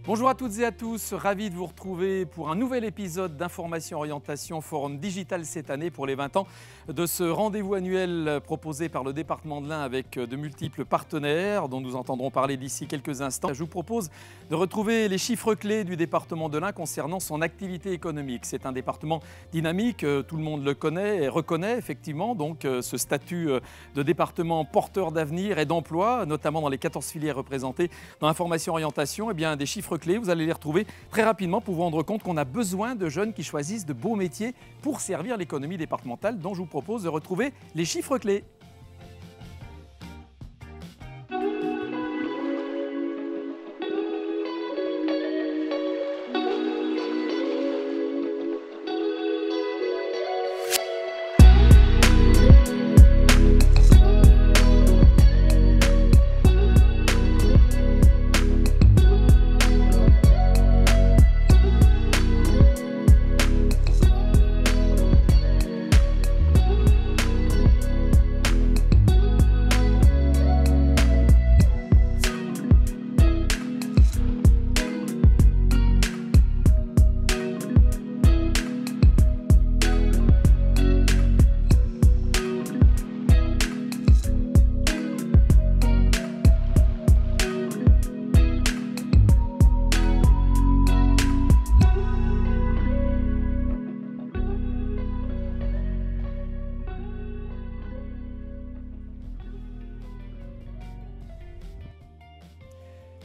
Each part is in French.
Bonjour à toutes et à tous, ravi de vous retrouver pour un nouvel épisode d'Information Orientation Forum Digital cette année pour les 20 ans de ce rendez-vous annuel proposé par le département de l'Ain avec de multiples partenaires dont nous entendrons parler d'ici quelques instants. Je vous propose de retrouver les chiffres clés du département de l'Ain concernant son activité économique. C'est un département dynamique, tout le monde le connaît et reconnaît effectivement donc ce statut de département porteur d'avenir et d'emploi, notamment dans les 14 filières représentées dans Information Orientation. Eh bien, des chiffres clés, vous allez les retrouver très rapidement pour vous rendre compte qu'on a besoin de jeunes qui choisissent de beaux métiers pour servir l'économie départementale, dont je vous propose de retrouver les chiffres clés.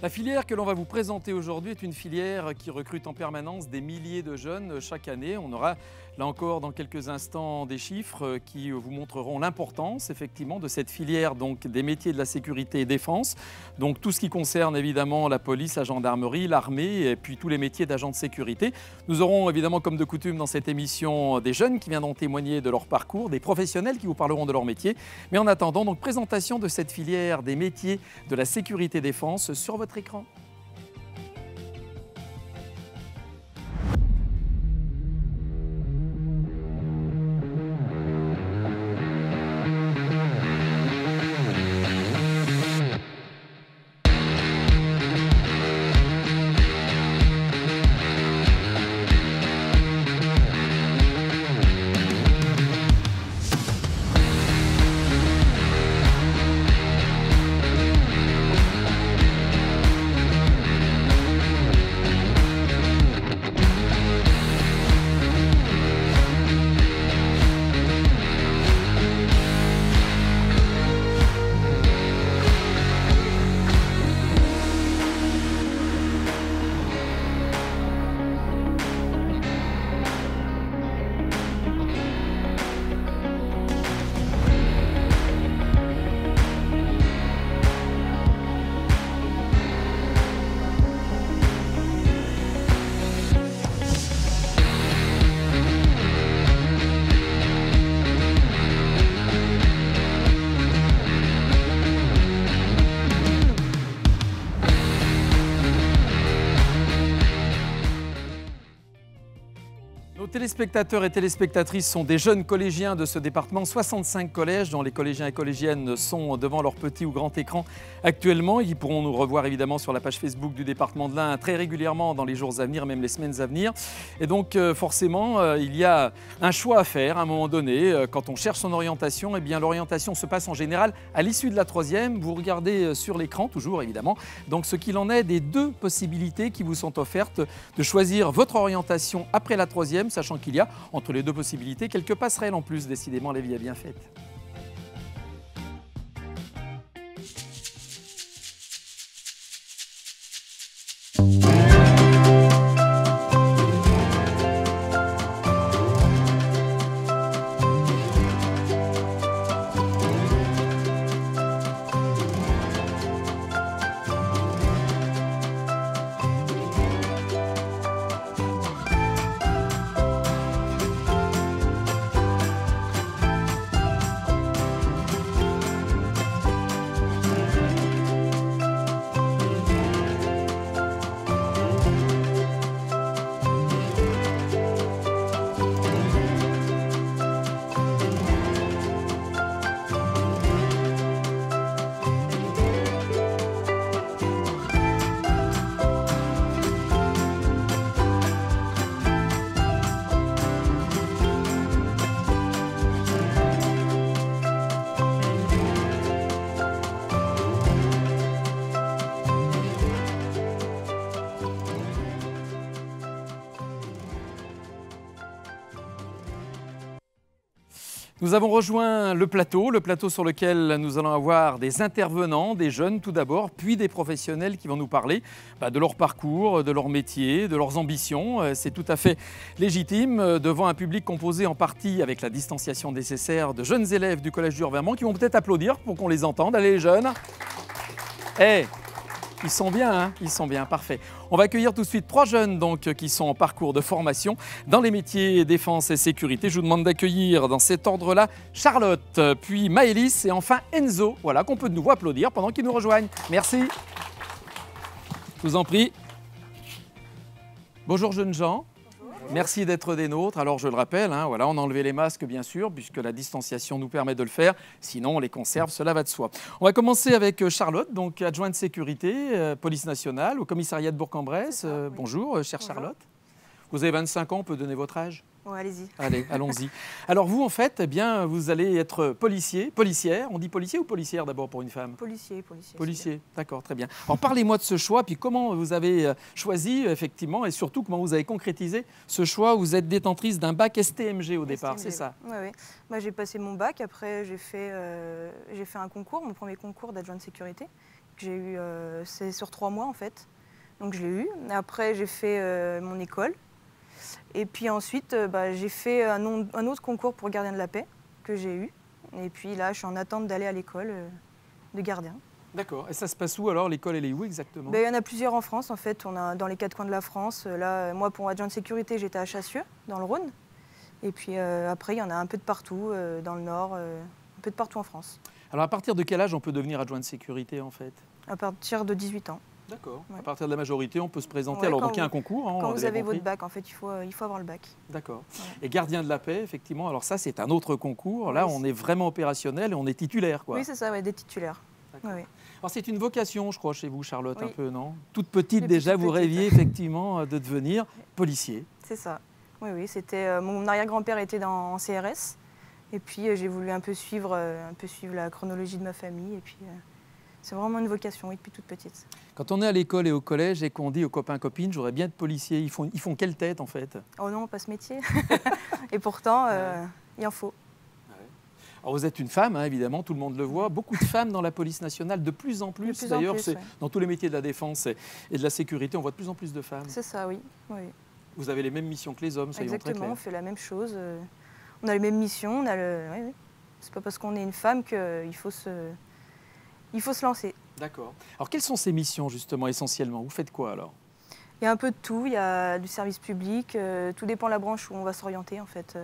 La filière que l'on va vous présenter aujourd'hui est une filière qui recrute en permanence des milliers de jeunes chaque année. On aura là encore dans quelques instants des chiffres qui vous montreront l'importance effectivement de cette filière donc des métiers de la sécurité et défense. Donc tout ce qui concerne évidemment la police, la gendarmerie, l'armée et puis tous les métiers d'agents de sécurité. Nous aurons évidemment comme de coutume dans cette émission des jeunes qui viendront témoigner de leur parcours, des professionnels qui vous parleront de leur métier. Mais en attendant donc présentation de cette filière des métiers de la sécurité et défense sur votre écran. Téléspectateurs et téléspectatrices sont des jeunes collégiens de ce département, 65 collèges dont les collégiens et collégiennes sont devant leur petit ou grand écran actuellement. Ils pourront nous revoir évidemment sur la page Facebook du département de l'Ain très régulièrement dans les jours à venir, même les semaines à venir. Et donc forcément, il y a un choix à faire à un moment donné. Quand on cherche son orientation, eh bien l'orientation se passe en général à l'issue de la troisième. Vous regardez sur l'écran, toujours évidemment, donc ce qu'il en est des deux possibilités qui vous sont offertes de choisir votre orientation après la troisième, sachant qu'il y a entre les deux possibilités quelques passerelles en plus. Décidément, la vie est bien faite. Nous avons rejoint le plateau sur lequel nous allons avoir des intervenants, des jeunes tout d'abord, puis des professionnels qui vont nous parler de leur parcours, de leur métier, de leurs ambitions. C'est tout à fait légitime devant un public composé en partie avec la distanciation nécessaire de jeunes élèves du Collège du Revermont qui vont peut-être applaudir pour qu'on les entende. Allez les jeunes. Ils sont bien, hein? Ils sont bien, parfait. On va accueillir tout de suite 3 jeunes qui sont en parcours de formation dans les métiers défense et sécurité. Je vous demande d'accueillir dans cet ordre-là Charlotte, puis Maëlys et enfin Enzo, voilà, qu'on peut de nouveau applaudir pendant qu'ils nous rejoignent. Merci. Je vous en prie. Bonjour jeunes gens. Merci d'être des nôtres. Alors je le rappelle, voilà, on a enlevé les masques bien sûr, puisque la distanciation nous permet de le faire. Sinon on les conserve, cela va de soi. On va commencer avec Charlotte, donc adjointe de sécurité, police nationale, au commissariat de Bourg-en-Bresse. Bonjour, chère Charlotte. Vous avez 25 ans, on peut donner votre âge? Ouais, allez-y. Allez, allons-y. Alors vous, en fait, vous allez être policière. On dit policier ou policière d'abord pour une femme? Policier. Policier, d'accord, très bien. Alors parlez-moi de ce choix, puis comment vous avez choisi, effectivement, et surtout comment vous avez concrétisé ce choix. Vous êtes détentrice d'un bac STMG au départ, c'est ça? Oui. Moi, j'ai passé mon bac, après j'ai fait un concours, mon premier concours d'adjoint de sécurité. J'ai eu, c'est sur 3 mois en fait, donc je l'ai eu. Après, j'ai fait mon école. Et puis ensuite, j'ai fait un autre concours pour gardien de la paix que j'ai eu. Et puis là, je suis en attente d'aller à l'école de gardien. D'accord. Et ça se passe où alors? L'école, elle est où exactement? Il y en a plusieurs en France en fait. On a dans les 4 coins de la France. Là, moi, pour adjoint de sécurité, j'étais à Chassieux, dans le Rhône. Et puis après, il y en a un peu de partout, dans le Nord, un peu de partout en France. Alors à partir de quel âge on peut devenir adjoint de sécurité en fait? À partir de 18 ans. D'accord. Ouais. À partir de la majorité, on peut se présenter. Alors, donc il y a un concours. Quand vous avez votre bac, en fait, il faut avoir le bac. D'accord. Ouais. Et gardien de la paix, effectivement, alors ça, c'est un autre concours. Là, on est vraiment opérationnel et on est titulaire, quoi. Oui, c'est ça, ouais, des titulaires. Oui. Alors, c'est une vocation, je crois, chez vous, Charlotte, oui. Un peu, non? Toute petite, déjà, vous rêviez, effectivement, de devenir policier. C'est ça. Oui, c'était... mon arrière-grand-père était en CRS. Et puis, j'ai voulu un peu suivre la chronologie de ma famille. Et puis... c'est vraiment une vocation, oui, depuis toute petite. Quand on est à l'école et au collège et qu'on dit aux copains-copines, j'aurais bien être policier, ils font quelle tête en fait? Oh non, pas ce métier. Et pourtant, il en faut. Ouais. Alors vous êtes une femme, évidemment, tout le monde le voit. Beaucoup de femmes dans la police nationale, de plus en plus. D'ailleurs, dans tous les métiers de la défense et de la sécurité, on voit de plus en plus de femmes. C'est ça, oui. Vous avez les mêmes missions que les hommes, soyons très clairs. Exactement, on fait la même chose. On a les mêmes missions. Oui. C'est pas parce qu'on est une femme qu'il faut se lancer. D'accord. Alors, quelles sont ces missions, justement, essentiellement? Vous faites quoi, alors? Il y a un peu de tout. Il y a du service public. Tout dépend de la branche où on va s'orienter, en fait,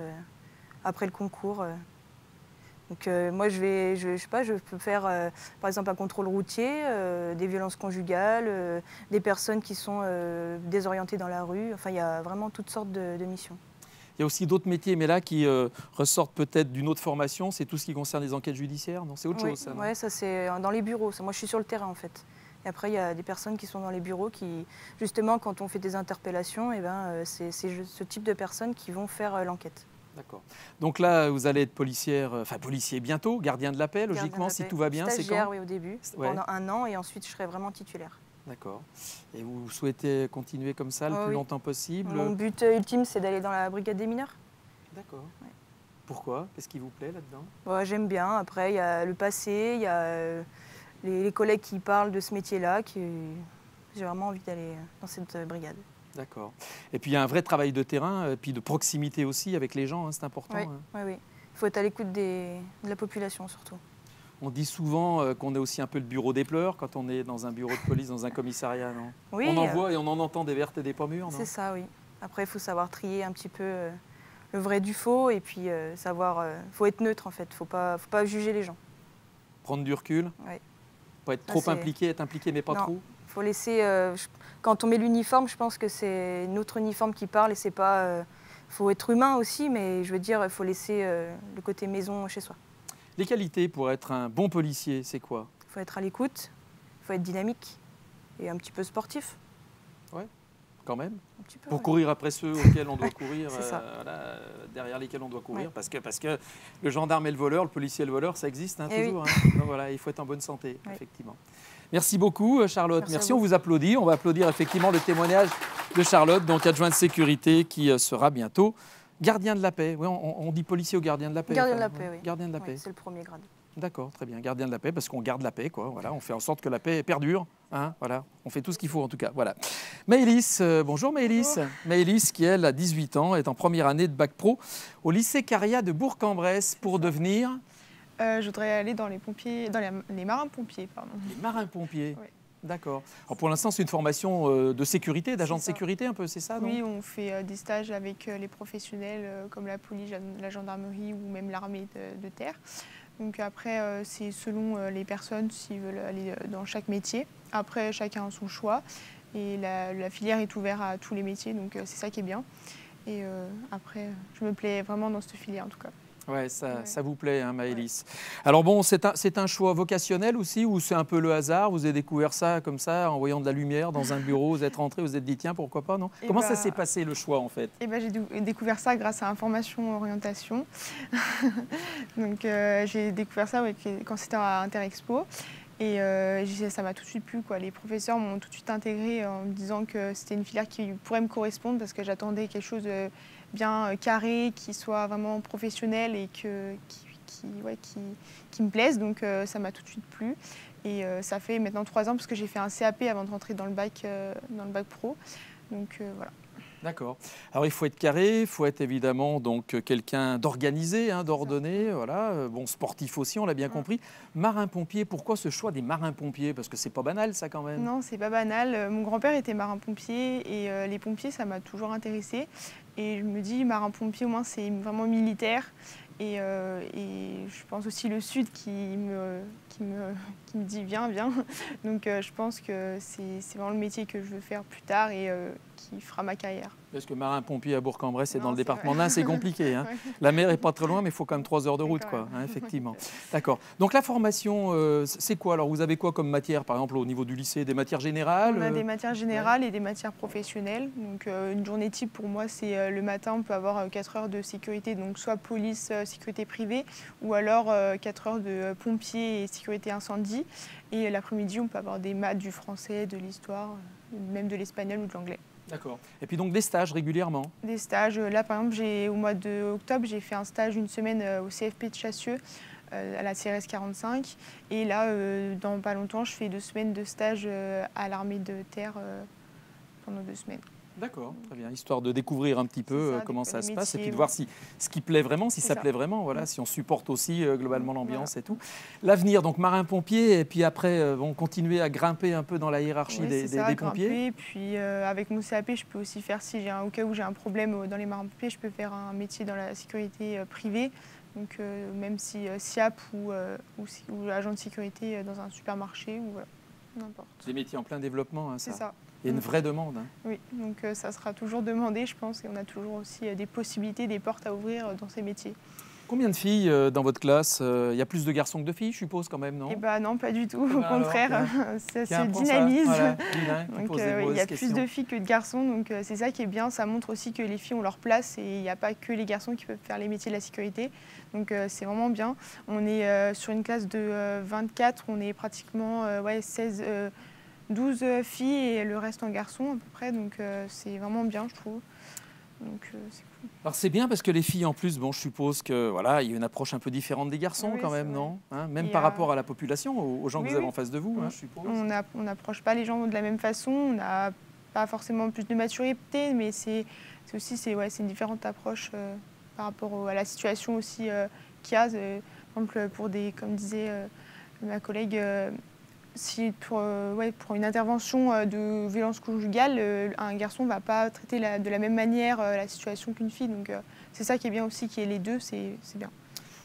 après le concours. Donc, moi, je peux faire, par exemple, un contrôle routier, des violences conjugales, des personnes qui sont désorientées dans la rue. Enfin, il y a vraiment toutes sortes de missions. Il y a aussi d'autres métiers, mais là, qui ressortent peut-être d'une autre formation. C'est tout ce qui concerne les enquêtes judiciaires, non? C'est autre chose, ça, non? Oui, ça, c'est dans les bureaux. Moi, je suis sur le terrain, en fait. Et après, il y a des personnes qui sont dans les bureaux qui, justement, quand on fait des interpellations, c'est ce type de personnes qui vont faire l'enquête. D'accord. Donc là, vous allez être policier bientôt, gardien de la paix, logiquement, si tout va bien. Stagiaire, oui, au début, pendant 1 an, et ensuite, je serai vraiment titulaire. D'accord. Et vous souhaitez continuer comme ça le plus longtemps possible? Mon but ultime, c'est d'aller dans la brigade des mineurs. D'accord. Ouais. Pourquoi? Qu'est-ce qui vous plaît là-dedans? J'aime bien. Après, il y a le passé, il y a les collègues qui parlent de ce métier-là. J'ai vraiment envie d'aller dans cette brigade. D'accord. Et puis, il y a un vrai travail de terrain, puis de proximité aussi avec les gens, c'est important. Oui. Il faut être à l'écoute de la population, surtout. On dit souvent qu'on est aussi un peu le bureau des pleurs quand on est dans un bureau de police, dans un commissariat, non? Oui. On en voit et on en entend des vertes et des pas mûres, non? C'est ça, oui. Après, il faut savoir trier un petit peu le vrai du faux et puis faut être neutre en fait. Faut pas juger les gens. Prendre du recul. Oui. Pas être trop impliqué, être impliqué mais pas trop. Faut laisser. Quand on met l'uniforme, je pense que c'est notre uniforme qui parle et c'est pas. Faut être humain aussi, mais je veux dire, il faut laisser le côté maison chez soi. Les qualités pour être un bon policier, c'est quoi? Il faut être à l'écoute, il faut être dynamique et un petit peu sportif. Ouais, quand même. Un petit peu, pour courir après ceux auxquels on doit courir, derrière lesquels on doit courir, parce que le gendarme et le voleur, le policier et le voleur, ça existe toujours. Oui. Donc voilà, il faut être en bonne santé, effectivement. Merci beaucoup, Charlotte. Merci, on vous applaudit. On va applaudir effectivement le témoignage de Charlotte, donc adjointe de sécurité, qui sera bientôt Gardien de la paix, oui, on dit policier ou gardien de la paix. Gardien de la paix, oui. Gardien de la paix. Oui, c'est le premier grade. D'accord, très bien. Gardien de la paix, parce qu'on garde la paix, quoi. Voilà, on fait en sorte que la paix perdure. Hein, voilà, on fait tout ce qu'il faut en tout cas. Voilà. Maëlys, bonjour Maëlys. Bonjour. Maëlys, qui elle a 18 ans, est en première année de bac pro au lycée Caria de Bourg-en-Bresse pour devenir Je voudrais aller dans les pompiers, dans les marins-pompiers, pardon. les marins-pompiers. Oui. D'accord. Alors, pour l'instant, c'est une formation de sécurité, d'agent de C'est ça. sécurité un peu, c'est ça, non? Oui, on fait des stages avec les professionnels comme la police, la gendarmerie ou même l'armée de terre. Donc après, c'est selon les personnes s'ils veulent aller dans chaque métier. Après, chacun a son choix et la filière est ouverte à tous les métiers, donc c'est ça qui est bien. Et après, je me plais vraiment dans cette filière en tout cas. Ouais, ça vous plaît, hein, Maëlys. Alors bon, c'est un choix vocationnel aussi, ou c'est un peu le hasard? Vous avez découvert ça comme ça, en voyant de la lumière dans un bureau, vous êtes rentré, vous êtes dit tiens, pourquoi pas, non? Et Comment ça bah, s'est passé le choix en fait? J'ai découvert ça grâce à Information Orientation. Donc j'ai découvert ça quand c'était à Interexpo. Et ça m'a tout de suite plu, quoi. Les professeurs m'ont tout de suite intégré en me disant que c'était une filière qui pourrait me correspondre parce que j'attendais quelque chose de bien carré, qui soit vraiment professionnel et qui me plaise. Donc ça m'a tout de suite plu. Et ça fait maintenant 3 ans parce que j'ai fait un CAP avant de rentrer dans le bac pro. Donc voilà. D'accord. Alors il faut être carré, il faut être évidemment donc quelqu'un d'organisé, hein, d'ordonné, voilà. Bon, sportif aussi, on l'a bien compris. Marin-pompier, pourquoi ce choix des marins-pompiers? Parce que c'est pas banal ça quand même. Non, c'est pas banal. Mon grand-père était marin-pompier et les pompiers, ça m'a toujours intéressée. Et je me dis, marin-pompier, au moins, c'est vraiment militaire. Et je pense aussi le Sud qui me dit viens. Donc je pense que c'est vraiment le métier que je veux faire plus tard et qui fera ma carrière. Parce que marin-pompier à Bourg-en-Bresse, c'est Non, dans le c'est département de vrai. l'Ain, c'est compliqué. Hein. Ouais. La mer n'est pas très loin, mais il faut quand même 3 heures de route, D'accord. quoi, hein, effectivement. D'accord. Donc la formation, c'est quoi? Alors vous avez quoi comme matière, par exemple, au niveau du lycée? Des matières générales? On a des matières générales et des matières professionnelles. Donc une journée type pour moi, c'est le matin, on peut avoir 4 heures de sécurité, donc soit police, sécurité privée, ou alors 4 heures de pompiers et sécurité incendie. Et l'après-midi, on peut avoir des maths, du français, de l'histoire, même de l'espagnol ou de l'anglais. D'accord. Et puis donc des stages régulièrement? Des stages. Là, par exemple, au mois d'octobre, j'ai fait un stage une semaine au CFP de Chassieux, à la CRS 45. Et là, dans pas longtemps, je fais 2 semaines de stage à l'armée de terre pendant 2 semaines. D'accord, très bien. Histoire de découvrir un petit peu ça, comment ça se passe et puis de métiers, voir si ce qui plaît vraiment, si C'est ça ça. plaît vraiment, voilà, si on supporte aussi globalement l'ambiance Voilà. et tout. L'avenir, donc marin-pompier, et puis après, vont continuer à grimper un peu dans la hiérarchie Oui, des c'est ça, pompiers. grimper. Puis avec mon CAP, je peux aussi faire, au cas où j'ai un problème dans les marins-pompiers, je peux faire un métier dans la sécurité privée. Donc même si SIAP ou agent de sécurité dans un supermarché ou voilà, n'importe. Des métiers en plein développement, hein, C'est ça. ça. Il y a une vraie demande. Hein. Oui, donc ça sera toujours demandé, je pense, et on a toujours aussi des possibilités, des portes à ouvrir dans ces métiers. Combien de filles dans votre classe? Il y a plus de garçons que de filles, je suppose, quand même, non? Eh bien non, pas du tout, au ben alors, contraire, ça Tiens, se prends ça. dynamise. Voilà, bilingue, qui Donc, pose des il y a grosses plus de filles que de garçons, donc c'est ça qui est bien. Ça montre aussi que les filles ont leur place et il n'y a pas que les garçons qui peuvent faire les métiers de la sécurité. Donc c'est vraiment bien. On est sur une classe de 24, on est pratiquement 12 filles et le reste en garçons à peu près. Donc c'est vraiment bien, je trouve. Donc c'est cool. Alors c'est bien parce que les filles en plus, bon, je suppose que voilà, il y a une approche un peu différente des garçons Oui, quand c'est même, vrai. non? Hein, même Et par rapport à la population, aux gens que oui, vous avez oui. en face de vous, hein, je suppose. On n'approche pas les gens de la même façon, on n'a pas forcément plus de maturité, mais c'est une différente approche par rapport à la situation aussi qu'il y a. Par exemple, comme disait ma collègue, si pour une intervention de violence conjugale, un garçon ne va pas traiter de la même manière la situation qu'une fille. Donc c'est ça qui est bien aussi, qu'il y ait les deux, c'est bien.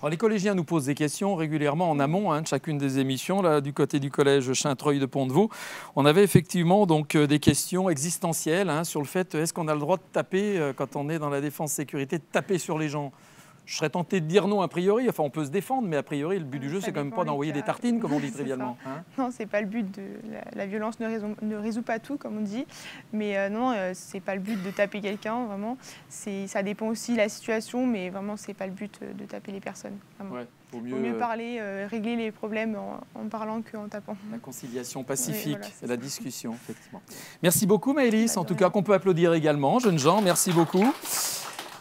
Alors, les collégiens nous posent des questions régulièrement en amont de chacune des émissions. Là, du côté du collège Chintreuil de Pont-de-Vaux, on avait effectivement donc, des questions existentielles sur le fait est-ce qu'on a le droit de taper quand on est dans la défense sécurité, de taper sur les gens? Je serais tenté de dire non a priori. Enfin, on peut se défendre, mais a priori, le but du jeu, Ça c'est quand même dépend pas d'envoyer les des cas. tartines, comme on dit C'est trivialement. ça. Hein. Non, c'est pas le but. La violence ne résout pas tout, comme on dit. Mais non, c'est pas le but de taper quelqu'un, vraiment. Ça dépend aussi de la situation, mais vraiment, c'est pas le but de taper les personnes. Ouais, vaut Vaut mieux parler, régler les problèmes en parlant qu'en tapant. La conciliation pacifique, Oui, voilà, c'est la ça. discussion, effectivement. Merci beaucoup Maëlys, Bah, en de tout rien. cas qu'on peut applaudir également. Jeunes gens, merci beaucoup.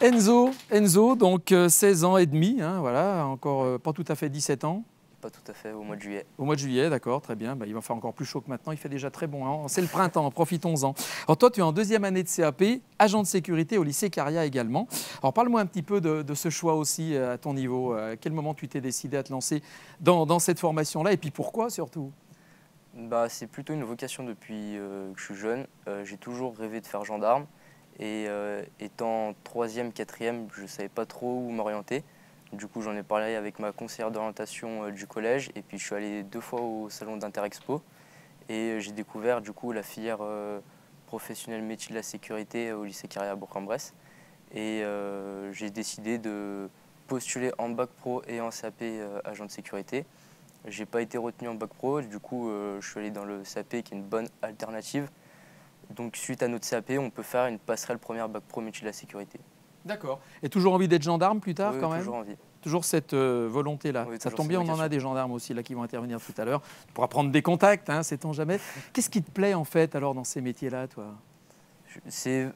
Enzo, donc 16 ans et demi, hein, voilà, encore pas tout à fait 17 ans. Pas tout à fait, au mois de juillet. Au mois de juillet, d'accord, très bien. Bah, il va faire encore plus chaud que maintenant, il fait déjà très bon. Hein. C'est le printemps, profitons-en. Alors toi, tu es en deuxième année de CAP, agent de sécurité au lycée Caria également. Alors parle-moi un petit peu de ce choix aussi à ton niveau. À quel moment tu t'es décidé à te lancer dans cette formation-là et puis pourquoi surtout? Bah, c'est plutôt une vocation depuis que je suis jeune. J'ai toujours rêvé de faire gendarme et étant troisième, quatrième, je ne savais pas trop où m'orienter. Du coup, j'en ai parlé avec ma conseillère d'orientation du collège et puis je suis allé 2 fois au salon d'Interexpo et j'ai découvert du coup la filière professionnelle métier de la sécurité au lycée Caria à Bourg-en-Bresse et j'ai décidé de postuler en bac pro et en CAP agent de sécurité. J'ai pas été retenu en bac pro, du coup je suis allé dans le CAP qui est une bonne alternative. Donc suite à notre CAP, on peut faire une passerelle première bac pro métier de la sécurité. D'accord. Et toujours envie d'être gendarme plus tard Oui, quand même? toujours envie. Toujours cette volonté-là. Oui, Ça toujours tombe bien, cette on en a vocation. des gendarmes aussi là qui vont intervenir tout à l'heure. Tu pourras prendre des contacts, hein, sait-on jamais. Qu'est-ce qui te plaît en fait alors dans ces métiers-là, toi?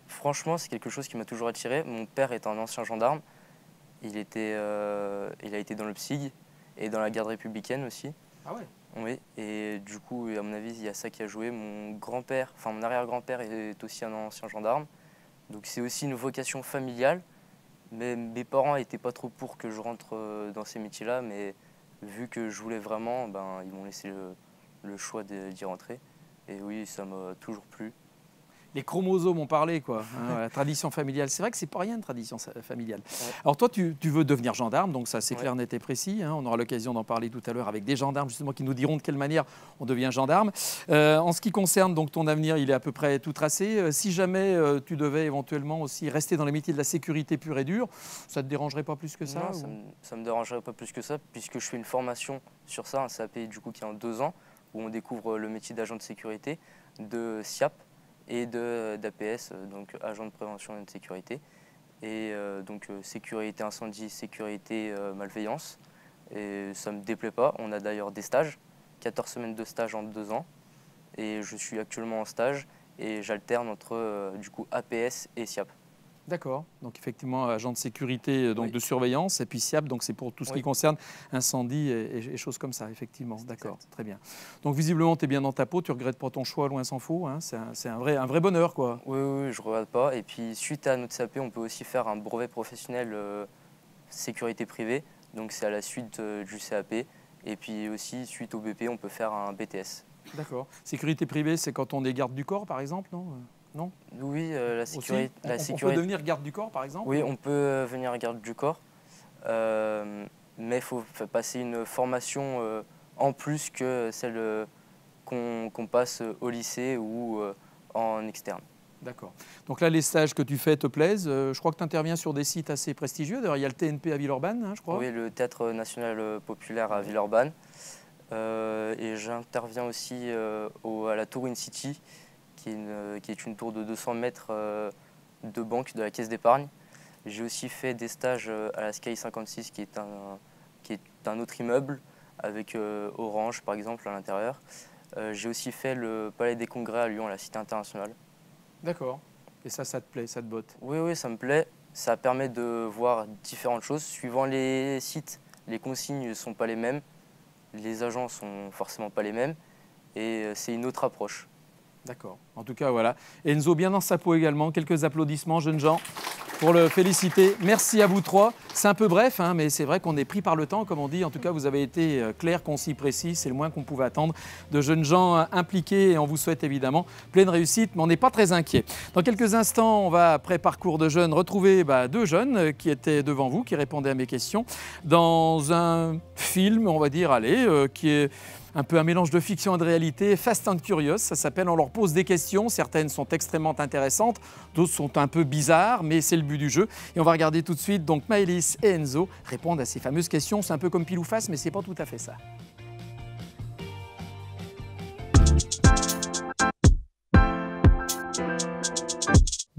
Franchement, c'est quelque chose qui m'a toujours attiré. Mon père est un ancien gendarme. Il a été dans le PSIG et dans la garde républicaine aussi. Ah ouais. Oui, et du coup, à mon avis, il y a ça qui a joué. Mon grand-père, enfin mon arrière-grand-père est aussi un ancien gendarme. Donc c'est aussi une vocation familiale. Mais mes parents n'étaient pas trop pour que je rentre dans ces métiers-là, mais vu que je voulais vraiment, ben, ils m'ont laissé le choix d'y rentrer. Et oui, ça m'a toujours plu. Les chromosomes ont parlé, quoi. Hein, la tradition familiale. C'est vrai que c'est pas rien, une tradition familiale. Ouais. Alors toi, tu veux devenir gendarme, donc ça c'est Ouais. clair, net et précis. Hein. On aura l'occasion d'en parler tout à l'heure avec des gendarmes justement qui nous diront de quelle manière on devient gendarme. En ce qui concerne donc ton avenir, il est à peu près tout tracé. Si jamais tu devais éventuellement aussi rester dans les métiers de la sécurité pure et dure, ça te dérangerait pas plus que ça? Non, ça me dérangerait pas plus que ça, puisque je fais une formation sur ça, un CAP du coup qui est en 2 ans, où on découvre le métier d'agent de sécurité, de SIAP et d'APS, donc agent de prévention et de sécurité. Et donc sécurité incendie, sécurité malveillance. Et ça ne me déplaît pas. On a d'ailleurs des stages, 14 semaines de stage en 2 ans. Et je suis actuellement en stage et j'alterne entre du coup APS et SIAP. D'accord. Donc effectivement, agent de sécurité, donc Oui. de surveillance, et puis SIAP, donc c'est pour tout ce qui Oui. concerne incendie et choses comme ça, effectivement. C'est D'accord, exact. très bien. Donc visiblement, tu es bien dans ta peau, tu regrettes pas ton choix, loin s'en faut. Hein. C'est un vrai bonheur, quoi. Oui, je ne regarde pas. Et puis suite à notre CAP, on peut aussi faire un brevet professionnel sécurité privée. Donc c'est à la suite du CAP. Et puis aussi, suite au BP, on peut faire un BTS. D'accord. Sécurité privée, c'est quand on est garde du corps, par exemple, non? Non? Oui, la Aussi sécurité. on peut devenir garde du corps, par exemple? Oui, on peut venir garde du corps. Mais il faut passer une formation en plus que celle qu'on passe au lycée ou en externe. D'accord. Donc là, les stages que tu fais te plaisent. Je crois que tu interviens sur des sites assez prestigieux. D'ailleurs, il y a le TNP à Villeurbanne, hein, je crois. Oui, le Théâtre national populaire à Villeurbanne. Et j'interviens aussi à la Tour InCity, qui est une tour de 200 mètres de banque de la Caisse d'épargne. J'ai aussi fait des stages à la Sky 56, qui est un autre immeuble, avec Orange, par exemple, à l'intérieur. J'ai aussi fait le Palais des Congrès à Lyon, à la Cité internationale. D'accord. Et ça te plaît, ça te botte? Oui, ça me plaît. Ça permet de voir différentes choses. Suivant les sites, les consignes ne sont pas les mêmes. Les agents sont forcément pas les mêmes. Et c'est une autre approche. D'accord. En tout cas, voilà. Enzo, bien dans sa peau également. Quelques applaudissements, jeunes gens, pour le féliciter. Merci à vous trois. C'est un peu bref, hein, mais c'est vrai qu'on est pris par le temps, comme on dit. En tout cas, vous avez été clair, concis, précis. C'est le moins qu'on pouvait attendre de jeunes gens impliqués. Et on vous souhaite évidemment pleine réussite, mais on n'est pas très inquiet. Dans quelques instants, on va, après parcours de jeunes, retrouver 2 jeunes qui étaient devant vous, qui répondaient à mes questions, dans un film, on va dire, qui est un peu un mélange de fiction et de réalité, Fast and Curious, ça s'appelle. On leur pose des questions, certaines sont extrêmement intéressantes, d'autres sont un peu bizarres, mais c'est le but du jeu. Et on va regarder tout de suite, donc Maëlys et Enzo répondent à ces fameuses questions. C'est un peu comme pile ou face, mais c'est pas tout à fait ça.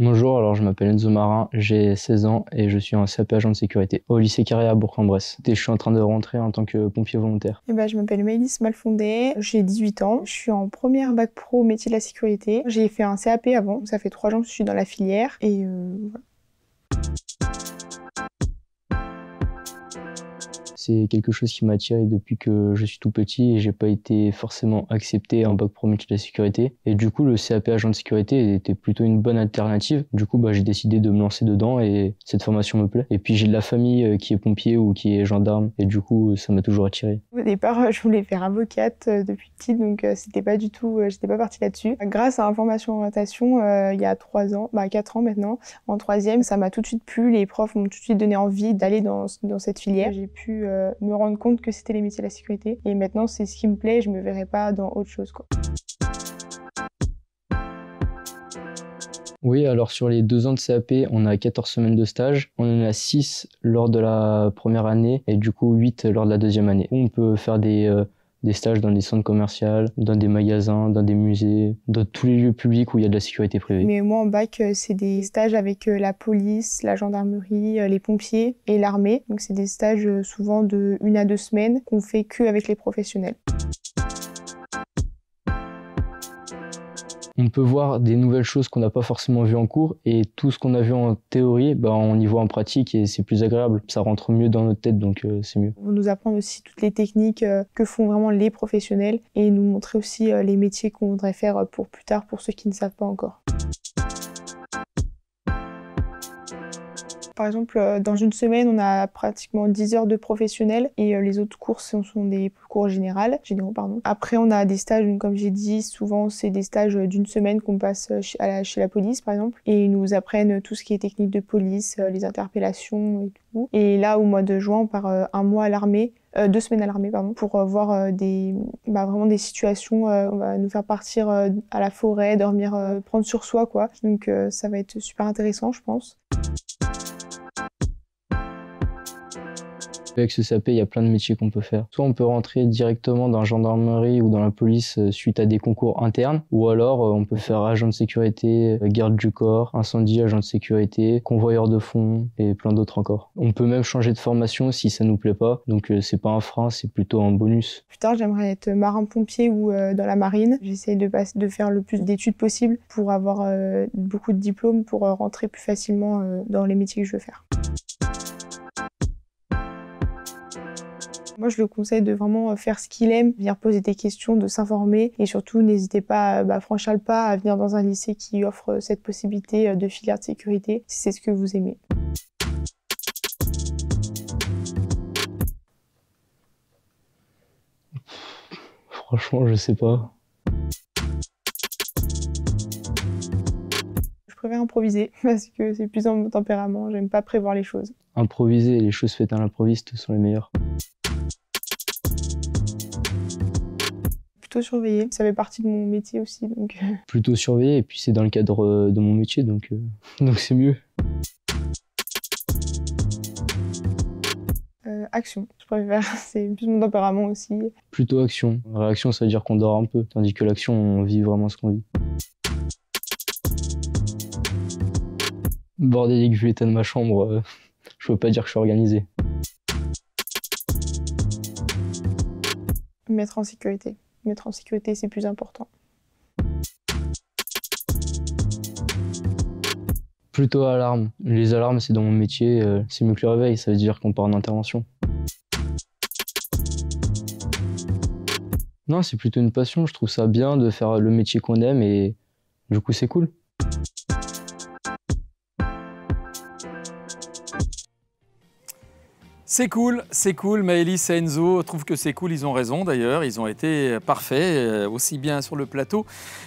Bonjour, alors je m'appelle Enzo Marin, j'ai 16 ans et je suis un CAP agent de sécurité au lycée Caria à Bourg-en-Bresse. Et je suis en train de rentrer en tant que pompier volontaire. Je m'appelle Maëlys Malfondé, j'ai 18 ans, je suis en première bac pro métier de la sécurité. J'ai fait un CAP avant, ça fait 3 ans que je suis dans la filière et voilà. C'est quelque chose qui m'a attiré depuis que je suis tout petit et j'ai pas été forcément accepté en bac pro métier de la sécurité. Et du coup, le CAP agent de sécurité était plutôt une bonne alternative. Du coup, j'ai décidé de me lancer dedans et cette formation me plaît. Et puis, j'ai de la famille qui est pompier ou qui est gendarme et du coup, ça m'a toujours attiré. Au départ, je voulais faire avocate depuis petite, donc c'était pas du tout, j'étais pas partie là-dessus. Grâce à Information Orientation, il y a 3 ans, 4 ans maintenant, en 3e, ça m'a tout de suite plu. Les profs m'ont tout de suite donné envie d'aller dans cette filière. J'ai pu me rendre compte que c'était les métiers de la sécurité et maintenant c'est ce qui me plaît. Je me verrais pas dans autre chose, quoi. Oui, alors sur les 2 ans de CAP, on a 14 semaines de stage. On en a 6 lors de la première année et du coup 8 lors de la 2e année. On peut faire des stages dans des centres commerciaux, dans des magasins, dans des musées, dans tous les lieux publics où il y a de la sécurité privée. Mais moi en bac, c'est des stages avec la police, la gendarmerie, les pompiers et l'armée. Donc c'est des stages souvent de 1 à 2 semaines qu'on fait que avec les professionnels. On peut voir des nouvelles choses qu'on n'a pas forcément vues en cours et tout ce qu'on a vu en théorie, on y voit en pratique et c'est plus agréable. Ça rentre mieux dans notre tête, donc c'est mieux. On nous apprend aussi toutes les techniques que font vraiment les professionnels et nous montrer aussi les métiers qu'on voudrait faire pour plus tard pour ceux qui ne savent pas encore. Par exemple, dans une semaine, on a pratiquement 10 heures de professionnels et les autres cours sont des cours généraux. Après, on a des stages, donc, comme j'ai dit, souvent c'est des stages d'une semaine qu'on passe chez la police, par exemple. Et ils nous apprennent tout ce qui est technique de police, les interpellations et tout. Et là, au mois de juin, on part un mois à l'armée. 2 semaines à l'armée, pour voir vraiment des situations. On va nous faire partir à la forêt, dormir, prendre sur soi, quoi. Donc ça va être super intéressant, je pense. Avec ce CAP, il y a plein de métiers qu'on peut faire. Soit on peut rentrer directement dans la gendarmerie ou dans la police suite à des concours internes, ou alors on peut faire agent de sécurité, garde du corps, incendie, agent de sécurité, convoyeur de fonds et plein d'autres encore. On peut même changer de formation si ça nous plaît pas, donc c'est pas un frein, c'est plutôt un bonus. Plus tard, j'aimerais être marin-pompier ou dans la marine. J'essaie de faire le plus d'études possible pour avoir beaucoup de diplômes pour rentrer plus facilement dans les métiers que je veux faire. Moi, je le conseille de vraiment faire ce qu'il aime, venir poser des questions, de s'informer et surtout, n'hésitez pas à franchir le pas, à venir dans un lycée qui offre cette possibilité de filière de sécurité si c'est ce que vous aimez. Franchement, je sais pas. Je préfère improviser parce que c'est plus dans mon tempérament, j'aime pas prévoir les choses. Improviser, les choses faites à l'improviste sont les meilleures. Plutôt surveiller, ça fait partie de mon métier aussi. Donc... Plutôt surveiller, et puis c'est dans le cadre de mon métier, donc c'est mieux. Action, je préfère, c'est plus mon tempérament aussi. Plutôt action. Réaction, ça veut dire qu'on dort un peu, tandis que l'action, on vit vraiment ce qu'on vit. Bordélique, vu l'état de ma chambre, je peux pas dire que je suis organisé. Mettre en sécurité. Mettre en sécurité, c'est plus important. Plutôt alarme. Les alarmes, c'est dans mon métier, c'est mieux que le réveil, ça veut dire qu'on part en intervention. Non, c'est plutôt une passion, je trouve ça bien de faire le métier qu'on aime et du coup c'est cool. C'est cool, Maëlys et Enzo trouvent que c'est cool, ils ont raison d'ailleurs, ils ont été parfaits, aussi bien sur le plateau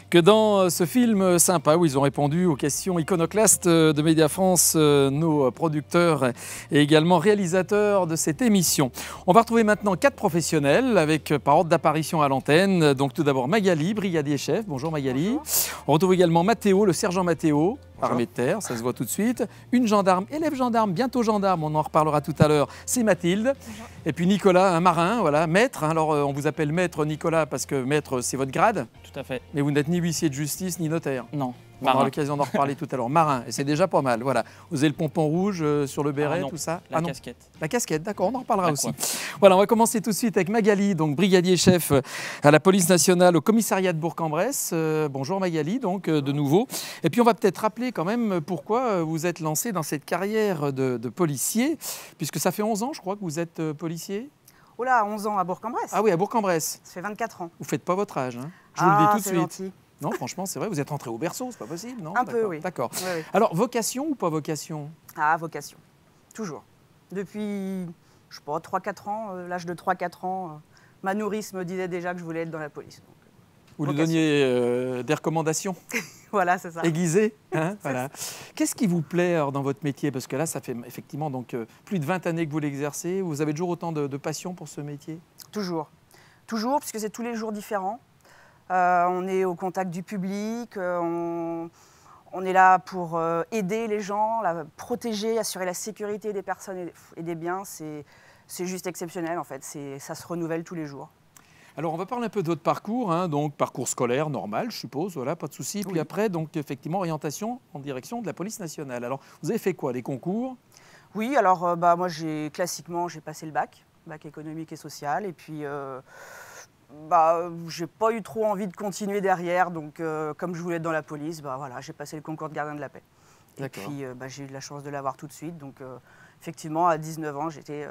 que dans ce film sympa où ils ont répondu aux questions iconoclastes de Média France, nos producteurs et également réalisateurs de cette émission. On va retrouver maintenant 4 professionnels avec par ordre d'apparition à l'antenne. Donc tout d'abord Magali, brigadier chef, bonjour Magali. Bonjour. On retrouve également Mathéo, le sergent Mathéo. Armée de terre, ça se voit tout de suite. Une gendarme, élève gendarme, bientôt gendarme, on en reparlera tout à l'heure, c'est Mathilde. Bonjour. Et puis Nicolas, un marin, voilà, maître. Alors on vous appelle maître Nicolas parce que maître c'est votre grade. Tout à fait. Mais vous n'êtes ni huissier de justice ni notaire. Non, On aura l'occasion d'en reparler tout à l'heure. Marin, et c'est déjà pas mal. Voilà. Vous avez le pompon rouge sur le béret, non, tout ça. La casquette. La casquette, d'accord, on en reparlera La aussi. coiffe. Voilà, on va commencer tout de suite avec Magali, donc brigadier chef à la police nationale au commissariat de Bourg-en-Bresse. Bonjour Magali, donc de nouveau. Et puis on va peut-être rappeler quand même pourquoi vous êtes lancé dans cette carrière de policier, puisque ça fait 11 ans, je crois, que vous êtes policier. Oh là, 11 ans à Bourg-en-Bresse. Ah oui, à Bourg-en-Bresse. Ça fait 24 ans. Vous faites pas votre âge, hein. Je vous le dis tout de c'est suite. gentil. Non, franchement, c'est vrai, vous êtes rentré au berceau, c'est pas possible, non? Un peu, D'accord, oui. D'accord. Oui, oui. Alors, vocation ou pas vocation? Ah, vocation. Toujours. Depuis, je sais pas, 3-4 ans, l'âge de 3-4 ans, ma nourrice me disait déjà que je voulais être dans la police. Donc, Vous lui vocation. donniez des recommandations Voilà, c'est ça. aiguisées, hein, voilà. Qu'est-ce qui vous plaît alors, dans votre métier? Parce que là, ça fait effectivement donc, plus de 20 années que vous l'exercez. Vous avez toujours autant de passion pour ce métier? Toujours. Toujours, puisque c'est tous les jours différents. On est au contact du public, on est là pour aider les gens, protéger, assurer la sécurité des personnes et des biens. C'est juste exceptionnel en fait, ça se renouvelle tous les jours. Alors, on va parler un peu de votre parcours, hein, donc parcours scolaire normal, je suppose, voilà, pas de souci. Puis Oui. après, donc effectivement, orientation en direction de la police nationale. Alors, vous avez fait quoi? Des concours? Oui, alors moi classiquement j'ai passé le bac économique et social, et puis j'ai pas eu trop envie de continuer derrière, donc comme je voulais être dans la police, voilà, j'ai passé le concours de gardien de la paix. Et D'accord. puis j'ai eu de la chance de l'avoir tout de suite, donc effectivement à 19 ans j'étais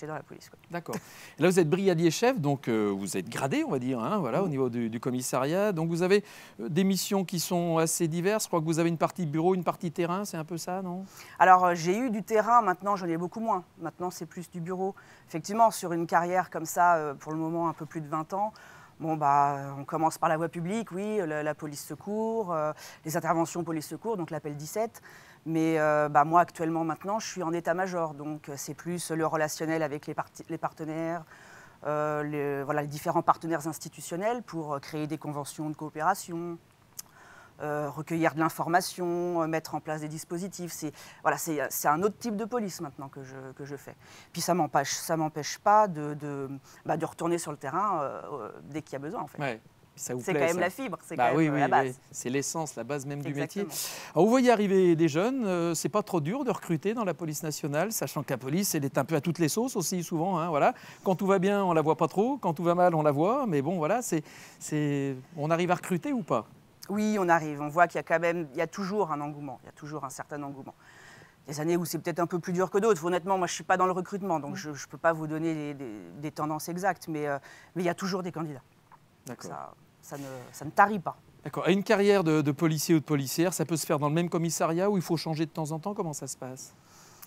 dans la police, quoi. D'accord. Et là, vous êtes brigadier chef, donc vous êtes gradé, on va dire, hein, voilà, au niveau du commissariat. Donc vous avez des missions qui sont assez diverses. Je crois que vous avez une partie bureau, une partie terrain, c'est un peu ça, non? Alors j'ai eu du terrain, maintenant j'en ai beaucoup moins. Maintenant c'est plus du bureau. Effectivement, sur une carrière comme ça, pour le moment un peu plus de 20 ans, on commence par la voie publique, oui, la police secours, les interventions police secours, donc l'appel 17. Mais moi actuellement maintenant je suis en état-major, donc c'est plus le relationnel avec les partenaires, les différents partenaires institutionnels pour créer des conventions de coopération, recueillir de l'information, mettre en place des dispositifs. C'est un autre type de police maintenant que je fais. Puis ça m'empêche pas de retourner sur le terrain dès qu'il y a besoin en fait. Ouais. Ça vous C'est plaît, quand même ça? la fibre, c'est quand Oui, même oui, la base. oui. C'est l'essence, la base même du métier. Exactement. Alors, vous voyez arriver des jeunes, c'est pas trop dur de recruter dans la police nationale, sachant que la police, elle est un peu à toutes les sauces aussi souvent, hein, voilà. Quand tout va bien, on la voit pas trop, quand tout va mal, on la voit, mais bon, voilà, on arrive à recruter ou pas? Oui, on arrive. On voit qu'il y a toujours un engouement, il y a toujours un certain engouement. Des années où c'est peut-être un peu plus dur que d'autres. Honnêtement, moi, je ne suis pas dans le recrutement, donc je ne peux pas vous donner des tendances exactes, mais il y a toujours des candidats. D'accord. Ça ne tarit pas. D'accord. Et une carrière de policier ou de policière, ça peut se faire dans le même commissariat ou il faut changer de temps en temps? Comment ça se passe?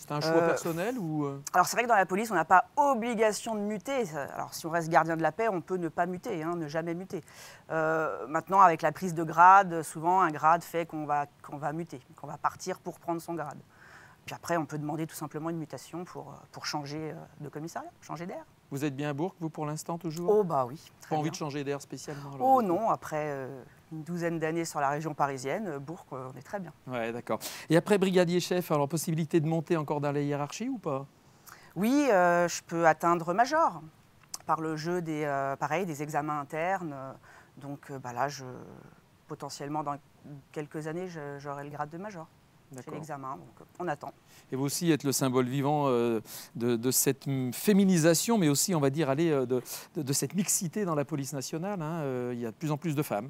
C'est un choix personnel ou Alors c'est vrai que dans la police, on n'a pas obligation de muter. Alors si on reste gardien de la paix, on peut ne pas muter, hein, ne jamais muter. Maintenant, avec la prise de grade, souvent un grade fait qu'on va muter, qu'on va partir pour prendre son grade. Puis après, on peut demander tout simplement une mutation pour changer de commissariat, changer d'air. Vous êtes bien à Bourg, vous, pour l'instant, toujours? Oh bah oui, très Pas envie bien. de changer d'air spécialement alors, Oh du coup? non, après une douzaine d'années sur la région parisienne, Bourg, on est très bien. Ouais, d'accord. Et après brigadier chef, alors possibilité de monter encore dans la hiérarchie ou pas? Oui, je peux atteindre major par le jeu des examens internes. Donc là, potentiellement dans quelques années, j'aurai le grade de major. C'est D'accord. l'examen, donc on attend. Et vous aussi êtes le symbole vivant de cette féminisation, mais aussi, on va dire, de cette mixité dans la police nationale, hein. Il y a de plus en plus de femmes.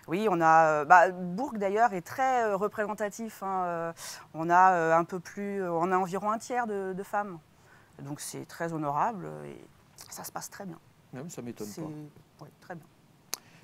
Oui, on a Bourg d'ailleurs est très représentatif, hein. On a on a environ un tiers de femmes. Donc c'est très honorable et ça se passe très bien. Même, ça ne m'étonne pas. Oui, très bien.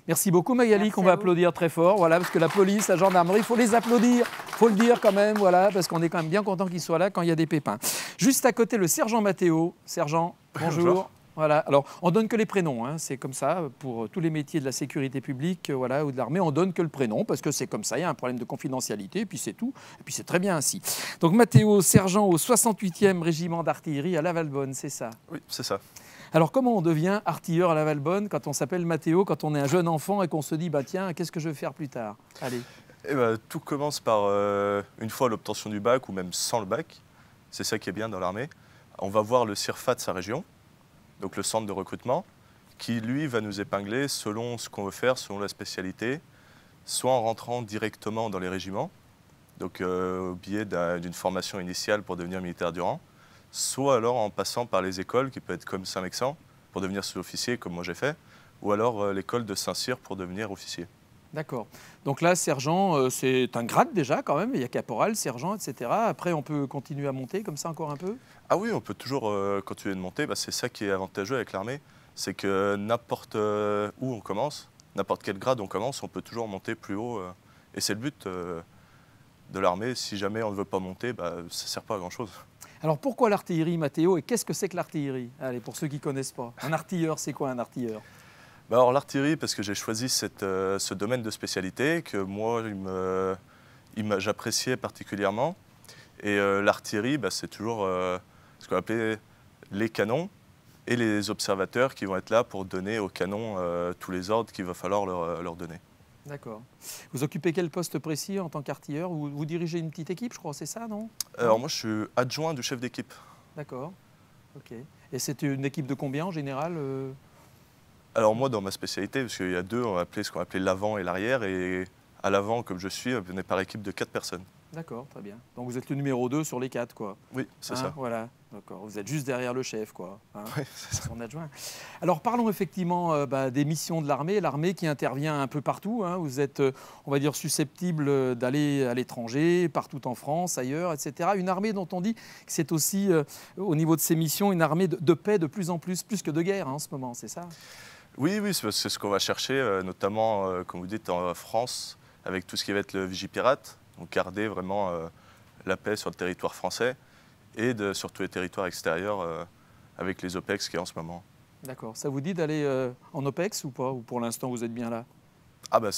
Merci beaucoup Magali, Merci qu'on à va vous. applaudir très fort, voilà, parce que la police, la gendarmerie, il faut les applaudir, il faut le dire quand même, voilà, parce qu'on est quand même bien content qu'ils soient là quand il y a des pépins. Juste à côté, le sergent Mathéo. Sergent, bonjour. Bonjour. Voilà. Alors, on donne que les prénoms, hein. C'est comme ça pour tous les métiers de la sécurité publique, voilà, ou de l'armée, on donne que le prénom parce que c'est comme ça, il y a un problème de confidentialité, et puis c'est tout, et puis c'est très bien ainsi. Donc Mathéo, sergent au 68e régiment d'artillerie à La Valbonne, c'est ça? Oui, c'est ça. Alors comment on devient artilleur à La Valbonne quand on s'appelle Mathéo, quand on est un jeune enfant et qu'on se dit bah tiens, qu'est-ce que je vais faire plus tard? Allez. Tout commence par une fois l'obtention du bac ou même sans le bac. C'est ça qui est bien dans l'armée. On va voir le CIRFA de sa région, donc le centre de recrutement, qui lui va nous épingler selon ce qu'on veut faire, selon la spécialité. soit en rentrant directement dans les régiments, donc au biais d'une formation initiale pour devenir militaire du rang, soit alors en passant par les écoles, qui peut être comme Saint-Mexan, pour devenir sous-officier, comme moi j'ai fait, ou alors l'école de Saint-Cyr pour devenir officier. D'accord. Donc là, sergent, c'est un grade déjà quand même. Il y a caporal, sergent, etc. Après, on peut continuer à monter comme ça encore un peu? Ah oui, on peut toujours continuer de monter. Bah, c'est ça qui est avantageux avec l'armée. C'est que n'importe où on commence, n'importe quel grade on commence, on peut toujours monter plus haut. Et c'est le but de l'armée. Si jamais on ne veut pas monter, bah, ça ne sert pas à grand-chose. Alors pourquoi l'artillerie, Mathéo? Et qu'est-ce que c'est que l'artillerie? Allez, pour ceux qui ne connaissent pas. Un artilleur, c'est quoi un artilleur? Bah alors l'artillerie, parce que j'ai choisi ce domaine de spécialité que moi, j'appréciais particulièrement. Et l'artillerie, bah, c'est toujours ce qu'on appelait les canons et les observateurs qui vont être là pour donner aux canons tous les ordres qu'il va falloir leur donner. D'accord. Vous occupez quel poste précis en tant qu'artilleur? Vous dirigez une petite équipe, je crois, c'est ça, non? Alors moi, je suis adjoint du chef d'équipe. D'accord. Ok. Et c'est une équipe de combien en général? Alors moi, dans ma spécialité, parce qu'il y a deux, on va appeler ce qu'on appelait l'avant et l'arrière. Et à l'avant, comme je suis, on est par équipe de 4 personnes. D'accord, très bien. Donc vous êtes le numéro 2 sur les 4, quoi. Oui, c'est ça. Voilà, d'accord. Vous êtes juste derrière le chef, quoi. Oui, c'est ça. Son adjoint. Alors parlons effectivement des missions de l'armée. L'armée qui intervient un peu partout. Vous êtes, on va dire, susceptible d'aller à l'étranger, partout en France, ailleurs, etc. Une armée dont on dit que c'est aussi, au niveau de ses missions, une armée de paix de plus en plus que de guerre en ce moment, c'est ça? Oui, c'est ce qu'on va chercher, notamment, comme vous dites, en France, avec tout ce qui va être le Vigipirate. Donc garder vraiment la paix sur le territoire français et sur tous les territoires extérieurs avec les OPEX qu'il y a en ce moment. D'accord. Ça vous dit d'aller en OPEX ou pas? Ou pour l'instant vous êtes bien là? Ah bah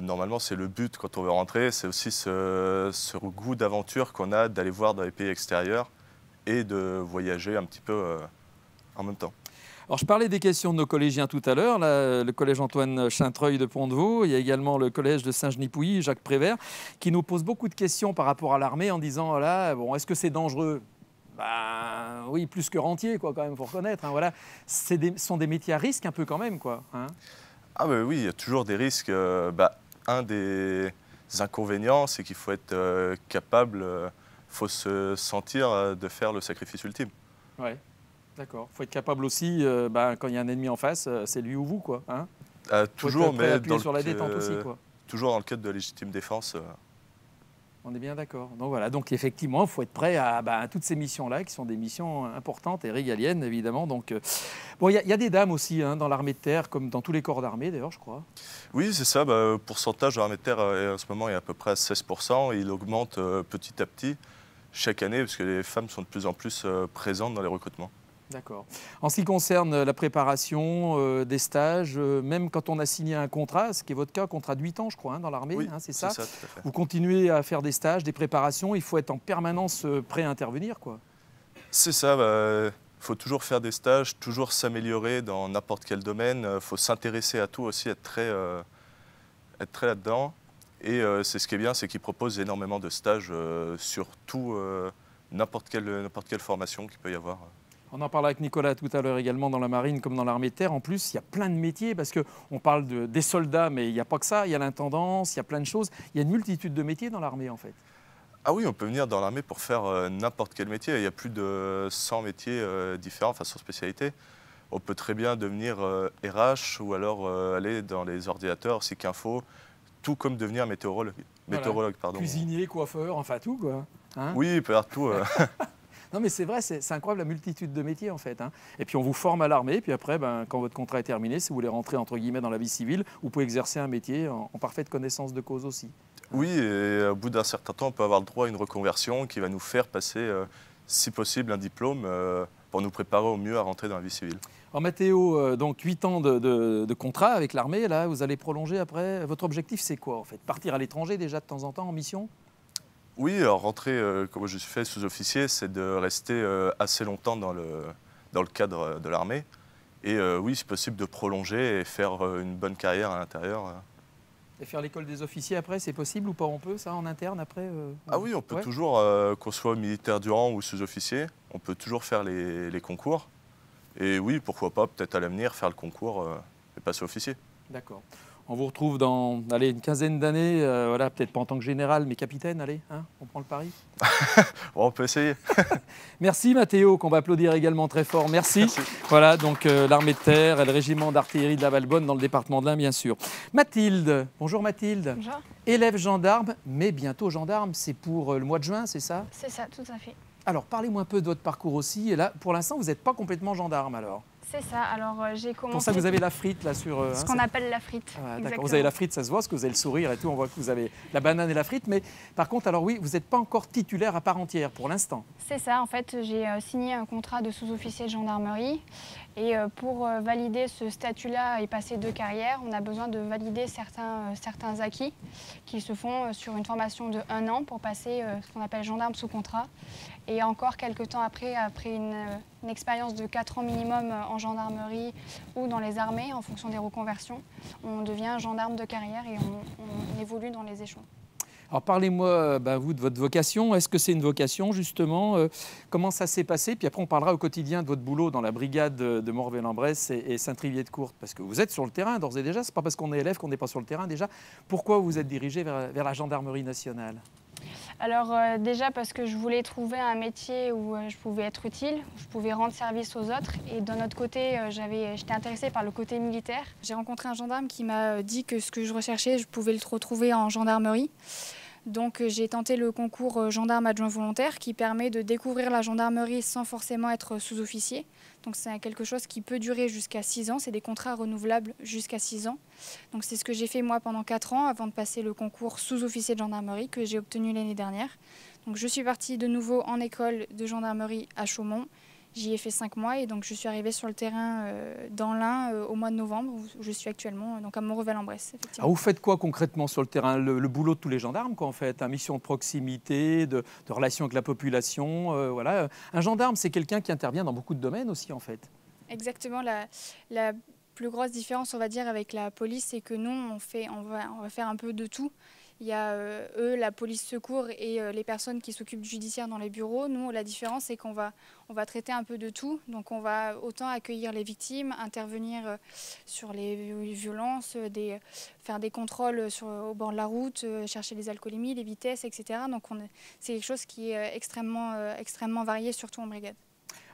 normalement c'est le but quand on veut rentrer, c'est aussi ce goût d'aventure qu'on a d'aller voir dans les pays extérieurs et de voyager un petit peu en même temps. Alors, je parlais des questions de nos collégiens tout à l'heure, le collège Antoine Chintreuil de Pont-de-Vaux, il y a également le collège de Saint-Genis-Pouilly, Jacques Prévert, qui nous pose beaucoup de questions par rapport à l'armée en disant, voilà, bon, est-ce que c'est dangereux? Ben, oui, plus que rentier, quoi, quand même, faut reconnaître. Voilà. Ce sont des métiers à risque un peu quand même, quoi. Ah bah oui, il y a toujours des risques. Un des inconvénients, c'est qu'il faut être capable, faut se sentir de faire le sacrifice ultime. Ouais. D'accord. Il faut être capable aussi, quand il y a un ennemi en face, c'est lui ou vous, quoi. Toujours, mais sur la détente aussi, quoi. Toujours dans le cadre de la légitime défense. On est bien d'accord. Donc voilà. Donc effectivement, il faut être prêt à toutes ces missions-là, qui sont des missions importantes et régaliennes, évidemment. Donc bon, il y a des dames aussi dans l'armée de terre, comme dans tous les corps d'armée, d'ailleurs, je crois. Oui, c'est ça. Le pourcentage de l'armée de terre en ce moment est à peu près à 16%. Et il augmente petit à petit chaque année, parce que les femmes sont de plus en plus présentes dans les recrutements. D'accord. En ce qui concerne la préparation des stages, même quand on a signé un contrat, ce qui est votre cas, contrat de 8 ans, je crois, dans l'armée, oui, c'est ça, tout à fait. Vous continuez à faire des stages, des préparations, il faut être en permanence prêt à intervenir, quoi. C'est ça, faut toujours faire des stages, toujours s'améliorer dans n'importe quel domaine, faut s'intéresser à tout aussi, être très là-dedans. Et c'est ce qui est bien, c'est qu'ils proposent énormément de stages sur tout, n'importe quelle formation qu'il peut y avoir. On en parle avec Nicolas tout à l'heure également dans la marine comme dans l'armée de terre. En plus, il y a plein de métiers parce qu'on parle des soldats, mais il n'y a pas que ça. Il y a l'intendance, il y a plein de choses. Il y a une multitude de métiers dans l'armée en fait. Ah oui, on peut venir dans l'armée pour faire n'importe quel métier. Il y a plus de 100 métiers différents, enfin sans spécialité. On peut très bien devenir RH ou alors aller dans les ordinateurs, SIC-Info, tout comme devenir météorologue. Voilà. Cuisinier, coiffeur, enfin tout quoi. Oui, il peut y avoir tout. Non mais c'est vrai, c'est incroyable la multitude de métiers en fait. Et puis on vous forme à l'armée, puis après, quand votre contrat est terminé, si vous voulez rentrer entre guillemets dans la vie civile, vous pouvez exercer un métier en parfaite connaissance de cause aussi. Oui, et au bout d'un certain temps, on peut avoir le droit à une reconversion qui va nous faire passer, si possible, un diplôme pour nous préparer au mieux à rentrer dans la vie civile. Alors Mathéo, donc 8 ans de contrat avec l'armée, là, vous allez prolonger après. Votre objectif, c'est quoi en fait? Partir à l'étranger déjà de temps en temps en mission? Oui, alors rentrer, comme je suis fait sous-officier, c'est de rester assez longtemps dans le cadre de l'armée. Et oui, c'est possible de prolonger et faire une bonne carrière à l'intérieur. Et faire l'école des officiers après, c'est possible ou pas? On peut ça en interne après Ah oui, on peut toujours, qu'on soit militaire du rang ou sous-officier, on peut toujours faire les concours. Et oui, pourquoi pas, peut-être à l'avenir, faire le concours et passer officier. D'accord. On vous retrouve dans allez, une quinzaine d'années, voilà, peut-être pas en tant que général, mais capitaine, allez, hein, on prend le pari. Bon, on peut essayer. Merci Mathéo, qu'on va applaudir également très fort. Merci. Merci. Voilà, donc l'armée de terre et le régiment d'artillerie de la Valbonne dans le département de l'Ain, bien sûr. Mathilde, bonjour Mathilde. Bonjour. Élève gendarme, mais bientôt gendarme, c'est pour le mois de juin, c'est ça? C'est ça, tout à fait. Alors, parlez-moi un peu de votre parcours aussi. Et là, pour l'instant, vous n'êtes pas complètement gendarme alors. C'est ça. Alors, j'ai commencé. Pour ça, vous avez la frite là sur. Ce qu'on appelle la frite. Ah, d'accord. Exactement. Vous avez la frite, ça se voit, parce que vous avez le sourire et tout. On voit que vous avez la banane et la frite. Mais par contre, alors oui, vous n'êtes pas encore titulaire à part entière pour l'instant. C'est ça. En fait, j'ai signé un contrat de sous-officier de gendarmerie. Et pour valider ce statut-là et passer de carrière, on a besoin de valider certains acquis qui se font sur une formation de 1 an pour passer ce qu'on appelle gendarme sous contrat. Et encore quelques temps après une expérience de 4 ans minimum en gendarmerie ou dans les armées, en fonction des reconversions, on devient gendarme de carrière et on évolue dans les échelons. Alors parlez-moi, vous, de votre vocation. Est-ce que c'est une vocation, justement? Comment ça s'est passé? Puis après, on parlera au quotidien de votre boulot dans la brigade de Morvel-en-Bresse et Saint-Trivier-de-Courte. Parce que vous êtes sur le terrain, d'ores et déjà. Ce n'est pas parce qu'on est élève qu'on n'est pas sur le terrain, déjà. Pourquoi vous êtes dirigé vers la gendarmerie nationale? Alors déjà parce que je voulais trouver un métier où je pouvais être utile, où je pouvais rendre service aux autres. Et d'un autre côté, j'étais intéressée par le côté militaire. J'ai rencontré un gendarme qui m'a dit que ce que je recherchais, je pouvais le retrouver en gendarmerie. Donc j'ai tenté le concours gendarme adjoint volontaire qui permet de découvrir la gendarmerie sans forcément être sous-officier. Donc c'est quelque chose qui peut durer jusqu'à 6 ans, c'est des contrats renouvelables jusqu'à 6 ans. Donc c'est ce que j'ai fait moi pendant 4 ans avant de passer le concours sous-officier de gendarmerie que j'ai obtenu l'année dernière. Donc je suis partie de nouveau en école de gendarmerie à Chaumont. J'y ai fait 5 mois et donc je suis arrivée sur le terrain dans l'Ain au mois de novembre où je suis actuellement, donc à Montrevel-en-Bresse. Alors vous faites quoi concrètement sur le terrain? Le boulot de tous les gendarmes, quoi, en fait, une mission de proximité, de relation avec la population, voilà. Un gendarme, c'est quelqu'un qui intervient dans beaucoup de domaines aussi, en fait. Exactement. La plus grosse différence, on va dire, avec la police, c'est que nous, on va faire un peu de tout. Il y a eux, la police secours et les personnes qui s'occupent du judiciaire dans les bureaux. Nous, la différence, c'est qu'on va traiter un peu de tout. Donc, on va autant accueillir les victimes, intervenir sur les violences, faire des contrôles au bord de la route, chercher les alcoolémies, les vitesses, etc. Donc, c'est quelque chose qui est extrêmement varié, surtout en brigade.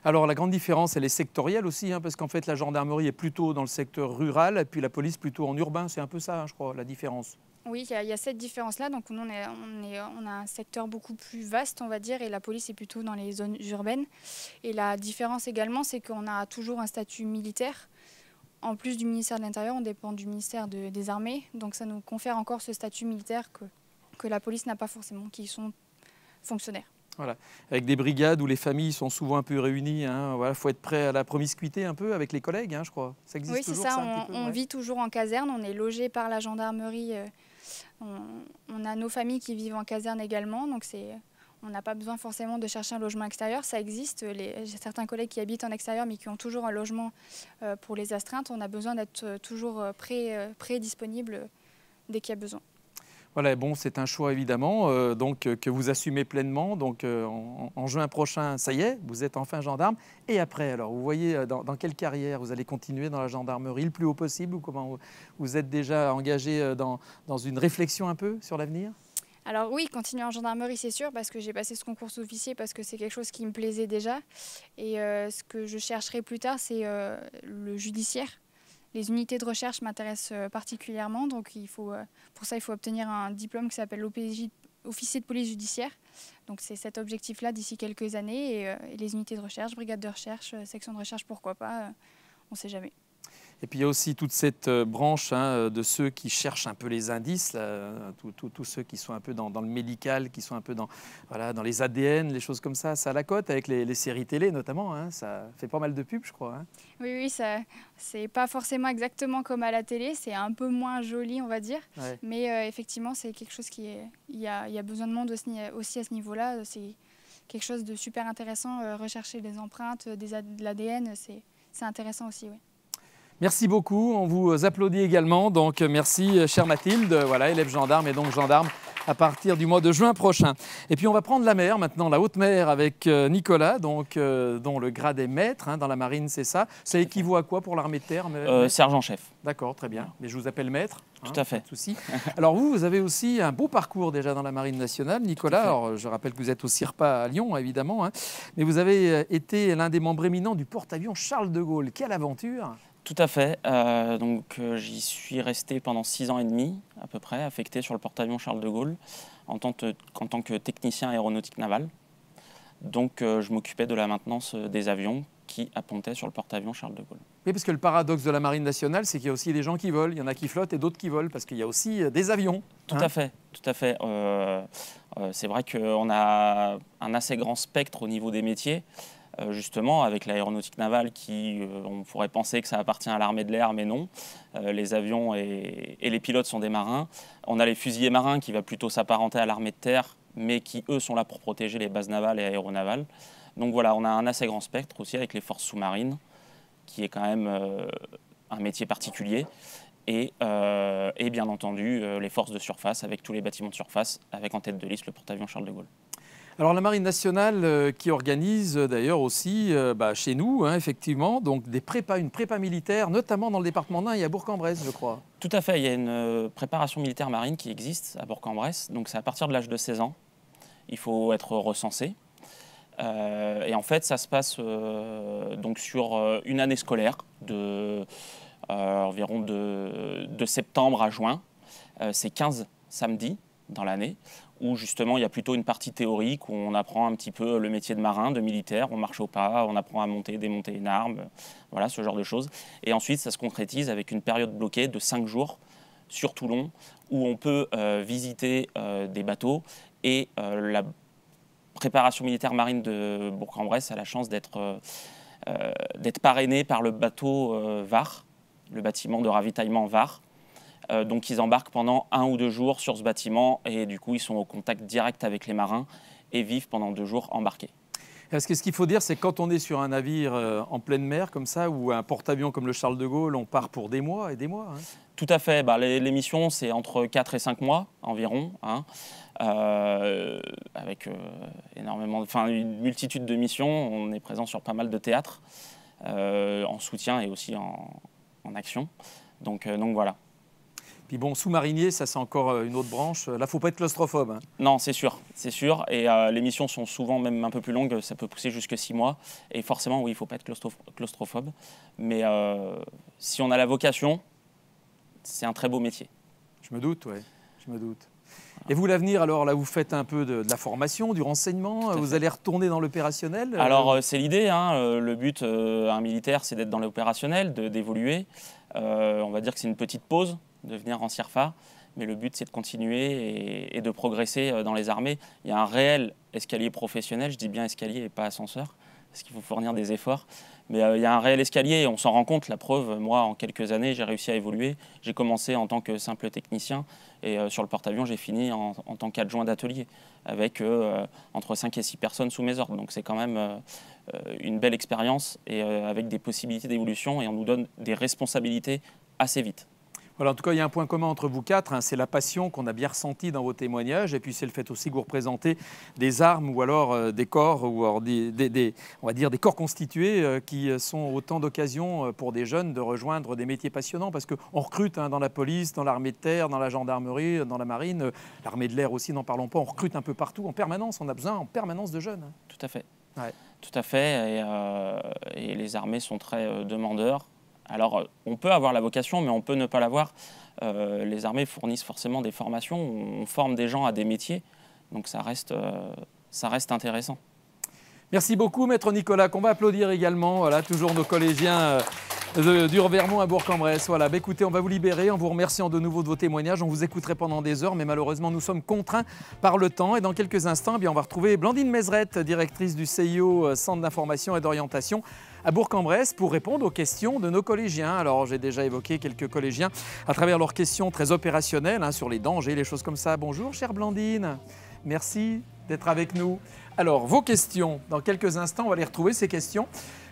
Alors, la grande différence, elle est sectorielle aussi, hein, parce qu'en fait, la gendarmerie est plutôt dans le secteur rural et puis la police plutôt en urbain. C'est un peu ça, hein, je crois, la différence. Oui, il y a cette différence-là. Donc, on a un secteur beaucoup plus vaste, on va dire, et la police est plutôt dans les zones urbaines. Et la différence également, c'est qu'on a toujours un statut militaire. En plus du ministère de l'Intérieur, on dépend du ministère des Armées. Donc, ça nous confère encore ce statut militaire que la police n'a pas forcément, qui sont fonctionnaires. Voilà, avec des brigades où les familles sont souvent un peu réunies. Hein. Voilà, faut être prêt à la promiscuité un peu avec les collègues, hein, je crois. Ça existe toujours, ça, un petit peu, on vit toujours en caserne, on est logé par la gendarmerie. On a nos familles qui vivent en caserne également, donc on n'a pas besoin forcément de chercher un logement extérieur. Ça existe, j'ai certains collègues qui habitent en extérieur mais qui ont toujours un logement pour les astreintes. On a besoin d'être toujours prêt et disponible dès qu'il y a besoin. Voilà, bon, c'est un choix évidemment, donc que vous assumez pleinement. Donc en juin prochain, ça y est, vous êtes enfin gendarme. Et après, alors, vous voyez dans quelle carrière vous allez continuer dans la gendarmerie le plus haut possible, ou comment vous êtes déjà engagé dans une réflexion un peu sur l'avenir? Alors oui, continuer en gendarmerie, c'est sûr, parce que j'ai passé ce concours d'officier, parce que c'est quelque chose qui me plaisait déjà. Et ce que je chercherai plus tard, c'est le judiciaire. Les unités de recherche m'intéressent particulièrement, donc pour ça il faut obtenir un diplôme qui s'appelle l'OPJ, officier de police judiciaire. Donc c'est cet objectif-là d'ici quelques années, et les unités de recherche, brigade de recherche, section de recherche, pourquoi pas, on ne sait jamais. Et puis il y a aussi toute cette branche de ceux qui cherchent un peu les indices, là, tous ceux qui sont un peu dans le médical, qui sont un peu dans les ADN, les choses comme ça à la cote, avec les séries télé notamment. Hein, ça fait pas mal de pubs, je crois. Hein. Oui, c'est pas forcément exactement comme à la télé, c'est un peu moins joli, on va dire. Ouais. Mais effectivement, c'est quelque chose il y a besoin de monde aussi à ce niveau-là. C'est quelque chose de super intéressant, rechercher des empreintes, de l'ADN, c'est intéressant aussi, oui. Merci beaucoup, on vous applaudit également. Donc merci chère Mathilde, voilà, élève gendarme et donc gendarme à partir du mois de juin prochain. Et puis on va prendre la mer maintenant, la haute mer avec Nicolas, donc, dont le grade est maître dans la marine, c'est ça. Ça équivaut à quoi pour l'armée de terre? Sergent-chef. D'accord, très bien. Mais je vous appelle maître. Tout à fait. Pas de souci. Alors vous avez aussi un beau parcours déjà dans la marine nationale, Nicolas. Alors, je rappelle que vous êtes au CIRPA à Lyon, évidemment, mais vous avez été l'un des membres éminents du porte-avions Charles de Gaulle. Quelle aventure! Tout à fait. J'y suis resté pendant 6 ans et demi, à peu près, affecté sur le porte-avions Charles de Gaulle en tant que technicien aéronautique naval. Donc, je m'occupais de la maintenance des avions qui appontaient sur le porte-avions Charles de Gaulle. Oui, parce que le paradoxe de la marine nationale, c'est qu'il y a aussi des gens qui volent. Il y en a qui flottent et d'autres qui volent, parce qu'il y a aussi des avions. Tout à fait, tout à fait. C'est vrai qu'on a un assez grand spectre au niveau des métiers. Justement, avec l'aéronautique navale, on pourrait penser que ça appartient à l'armée de l'air, mais non. Les avions et les pilotes sont des marins. On a les fusiliers marins qui va plutôt s'apparenter à l'armée de terre, mais qui, eux, sont là pour protéger les bases navales et aéronavales. Donc voilà, on a un assez grand spectre aussi avec les forces sous-marines, qui est quand même un métier particulier. Et bien entendu, les forces de surface, avec tous les bâtiments de surface, avec en tête de liste le porte-avions Charles de Gaulle. Alors la Marine nationale qui organise d'ailleurs aussi chez nous, effectivement, donc une prépa militaire, notamment dans le département d'Ain et à Bourg-en-Bresse, je crois. Tout à fait, il y a une préparation militaire marine qui existe à Bourg-en-Bresse, donc c'est à partir de l'âge de 16 ans. Il faut être recensé. Et en fait, ça se passe donc sur une année scolaire environ de septembre à juin. C'est 15 samedis dans l'année, où justement il y a plutôt une partie théorique où on apprend un petit peu le métier de marin, de militaire, on marche au pas, on apprend à monter, démonter une arme, voilà ce genre de choses. Et ensuite ça se concrétise avec une période bloquée de 5 jours sur Toulon où on peut visiter des bateaux et la préparation militaire marine de Bourg-en-Bresse a la chance d'être parrainée par le bateau VAR, le bâtiment de ravitaillement VAR. Donc ils embarquent pendant 1 ou 2 jours sur ce bâtiment et du coup ils sont au contact direct avec les marins et vivent pendant 2 jours embarqués. Parce que ce qu'il faut dire, c'est que quand on est sur un navire en pleine mer comme ça, ou un porte-avions comme le Charles de Gaulle, on part pour des mois et des mois. Tout à fait. Les missions, c'est entre 4 et 5 mois environ, avec une multitude de missions. On est présent sur pas mal de théâtres, en soutien et aussi en action. Donc voilà. Puis bon, sous-marinier, ça c'est encore une autre branche. Là, il ne faut pas être claustrophobe. Non, c'est sûr. Et les missions sont souvent même un peu plus longues, ça peut pousser jusqu'à 6 mois. Et forcément, oui, il ne faut pas être claustrophobe. Mais si on a la vocation, c'est un très beau métier. Je me doute, oui. Je me doute. Et vous, l'avenir, alors là, vous faites un peu de la formation, du renseignement, vous allez retourner dans l'opérationnel? Alors, c'est l'idée. Le but, un militaire, c'est d'être dans l'opérationnel, d'évoluer. On va dire que c'est une petite pause, de venir en CIRFA, mais le but c'est de continuer et de progresser dans les armées. Il y a un réel escalier professionnel, je dis bien escalier et pas ascenseur, parce qu'il faut fournir des efforts, mais il y a un réel escalier et on s'en rend compte. La preuve, moi en quelques années j'ai réussi à évoluer. J'ai commencé en tant que simple technicien et sur le porte-avions j'ai fini en tant qu'adjoint d'atelier avec entre 5 et 6 personnes sous mes ordres, donc c'est quand même une belle expérience et avec des possibilités d'évolution et on nous donne des responsabilités assez vite. Voilà, en tout cas, il y a un point commun entre vous quatre, c'est la passion qu'on a bien ressentie dans vos témoignages, et puis c'est le fait aussi que vous représentez des armes ou alors des corps, ou alors on va dire des corps constitués qui sont autant d'occasions pour des jeunes de rejoindre des métiers passionnants, parce qu'on recrute dans la police, dans l'armée de terre, dans la gendarmerie, dans la marine, l'armée de l'air aussi, n'en parlons pas, on recrute un peu partout, en permanence, on a besoin en permanence de jeunes. Tout à fait. Ouais. Tout à fait, et les armées sont très demandeurs. Alors, on peut avoir la vocation, mais on peut ne pas l'avoir. Les armées fournissent forcément des formations, on forme des gens à des métiers, donc ça reste intéressant. Merci beaucoup, Maître Nicolas, qu'on va applaudir également. Voilà, toujours nos collégiens du Revermont à Bourg-en-Bresse. Voilà, écoutez, on va vous libérer en vous remerciant de nouveau de vos témoignages. On vous écouterait pendant des heures, mais malheureusement, nous sommes contraints par le temps. Et dans quelques instants, on va retrouver Blandine Mézerette, directrice du CIO, Centre d'information et d'orientation à Bourg-en-Bresse, pour répondre aux questions de nos collégiens. Alors, j'ai déjà évoqué quelques collégiens à travers leurs questions très opérationnelles sur les dangers, les choses comme ça. Bonjour, chère Blandine. Merci d'être avec nous. Alors, vos questions, dans quelques instants, on va les retrouver, ces questions.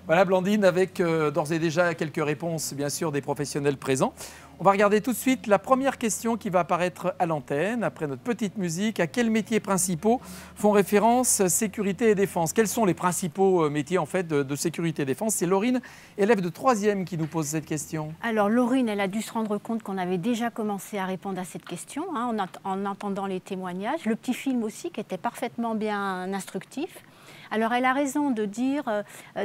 Voilà, Blandine, avec d'ores et déjà quelques réponses, bien sûr, des professionnels présents. On va regarder tout de suite la première question qui va apparaître à l'antenne, après notre petite musique. À quels métiers principaux font référence sécurité et défense? Quels sont les principaux métiers en fait, de sécurité et défense? C'est Laurine, élève de 3e, qui nous pose cette question. Alors Laurine, elle a dû se rendre compte qu'on avait déjà commencé à répondre à cette question, hein, en entendant les témoignages. Le petit film aussi, qui était parfaitement bien instructif. Alors elle a raison de dire,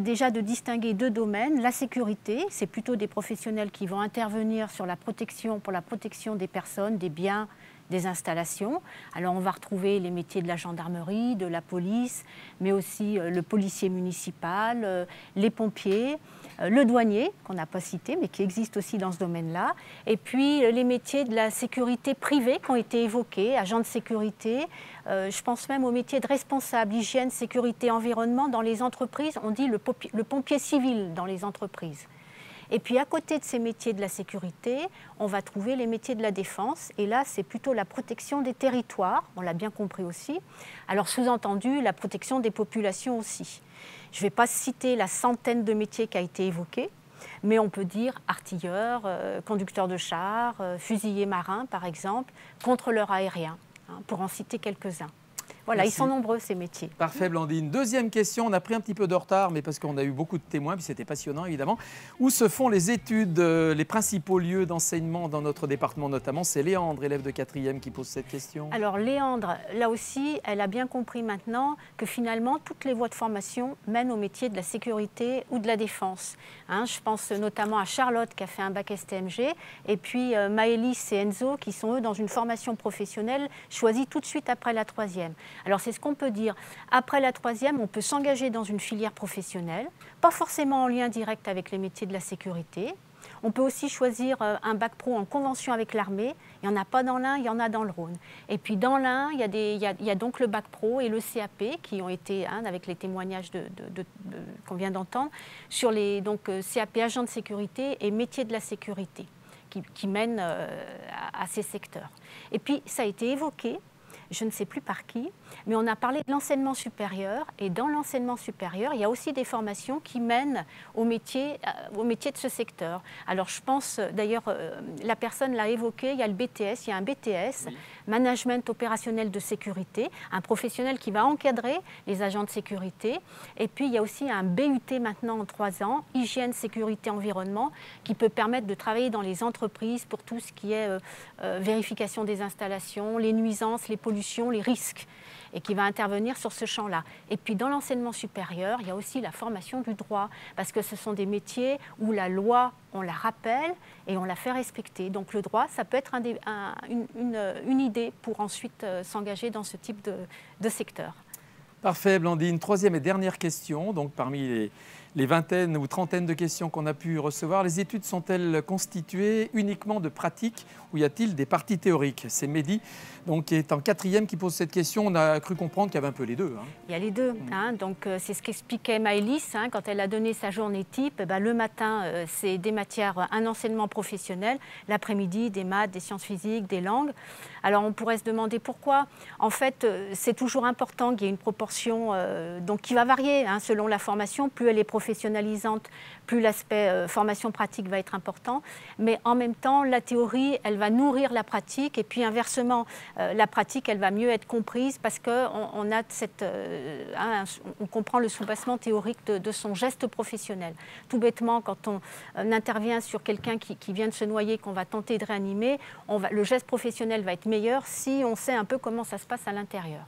déjà de distinguer 2 domaines. La sécurité, c'est plutôt des professionnels qui vont intervenir sur la protection, pour la protection des personnes, des biens, des installations. Alors on va retrouver les métiers de la gendarmerie, de la police, mais aussi le policier municipal, les pompiers, le douanier, qu'on n'a pas cité, mais qui existe aussi dans ce domaine-là. Et puis les métiers de la sécurité privée qui ont été évoqués, agents de sécurité. Je pense même au métier de responsable, hygiène, sécurité, environnement. Dans les entreprises, on dit le pompier civil dans les entreprises. Et puis à côté de ces métiers de la sécurité, on va trouver les métiers de la défense. Et là, c'est plutôt la protection des territoires, on l'a bien compris aussi. Alors sous-entendu, la protection des populations aussi. Je ne vais pas citer la centaine de métiers qui a été évoquée, mais on peut dire artilleur, conducteur de char, fusilier marin par exemple, contrôleur aérien, hein, pour en citer quelques-uns. Voilà, Merci. Ils sont nombreux ces métiers. Parfait Blandine. Deuxième question, on a pris un petit peu de retard, mais parce qu'on a eu beaucoup de témoins, puis c'était passionnant évidemment. Où se font les études, les principaux lieux d'enseignement dans notre département notamment? C'est Léandre, élève de 4e, qui pose cette question. Alors Léandre, là aussi, elle a bien compris maintenant que finalement, toutes les voies de formation mènent au métier de la sécurité ou de la défense. Hein, je pense notamment à Charlotte qui a fait un bac STMG, et puis Maëlys et Enzo qui sont eux dans une formation professionnelle choisie tout de suite après la 3e. Alors c'est ce qu'on peut dire. Après la 3e, on peut s'engager dans une filière professionnelle, pas forcément en lien direct avec les métiers de la sécurité. On peut aussi choisir un bac pro en convention avec l'armée. Il n'y en a pas dans l'Ain, il y en a dans le Rhône. Et puis dans l'Ain, il y a donc le bac pro et le CAP qui ont été, hein, avec les témoignages qu'on vient d'entendre, sur les CAP agents de sécurité et métiers de la sécurité qui mènent à ces secteurs. Et puis ça a été évoqué, je ne sais plus par qui, mais on a parlé de l'enseignement supérieur. Et dans l'enseignement supérieur, il y a aussi des formations qui mènent au métier de ce secteur. Alors je pense, d'ailleurs, la personne l'a évoqué, il y a le BTS, il y a un BTS, oui. Management opérationnel de sécurité, un professionnel qui va encadrer les agents de sécurité. Et puis il y a aussi un BUT maintenant en 3 ans, hygiène, sécurité, environnement, qui peut permettre de travailler dans les entreprises pour tout ce qui est vérification des installations, les nuisances, les pollutions, les risques, et qui va intervenir sur ce champ-là. Et puis dans l'enseignement supérieur, il y a aussi la formation du droit, parce que ce sont des métiers où la loi, on la rappelle et on la fait respecter. Donc le droit, ça peut être une idée pour ensuite s'engager dans ce type de secteur. Parfait Blandine. 3e et dernière question, donc parmi les vingtaines ou trentaines de questions qu'on a pu recevoir, les études sont-elles constituées uniquement de pratiques ou y a-t-il des parties théoriques? C'est Mehdi, donc, qui est en 4e, qui pose cette question. On a cru comprendre qu'il y avait un peu les deux. Hein. Il y a les deux. Hein, donc c'est ce qu'expliquait Maëlys, hein, quand elle a donné sa journée type. Le matin, c'est des matières, un enseignement professionnel. L'après-midi, des maths, des sciences physiques, des langues. Alors on pourrait se demander pourquoi. En fait, c'est toujours important qu'il y ait une proportion donc, qui va varier hein, selon la formation. Plus elle est professionnalisante, plus l'aspect formation pratique va être important. Mais en même temps, la théorie, elle va nourrir la pratique. Et puis inversement, la pratique, elle va mieux être comprise parce qu'on a on comprend le soubassement théorique de son geste professionnel. Tout bêtement, quand on intervient sur quelqu'un qui vient de se noyer, qu'on va tenter de réanimer, le geste professionnel va être meilleur si on sait un peu comment ça se passe à l'intérieur.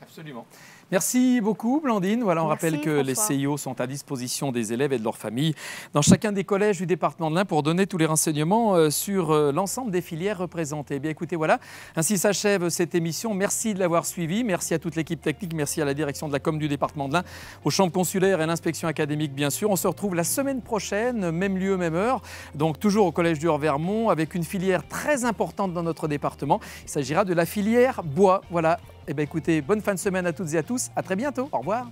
Absolument. Merci beaucoup Blandine. Voilà, on rappelle que François. les CIO sont à disposition des élèves et de leurs familles dans chacun des collèges du département de l'Ain pour donner tous les renseignements sur l'ensemble des filières représentées. Bien écoutez, voilà, ainsi s'achève cette émission. Merci de l'avoir suivi. Merci à toute l'équipe technique. Merci à la direction de la com du département de l'Ain, aux chambres consulaires et à l'inspection académique bien sûr. On se retrouve la semaine prochaine, même lieu, même heure. Donc toujours au collège du Revermont avec une filière très importante dans notre département. Il s'agira de la filière bois. Voilà. Eh bien, écoutez, bonne fin de semaine à toutes et à tous. À très bientôt. Au revoir.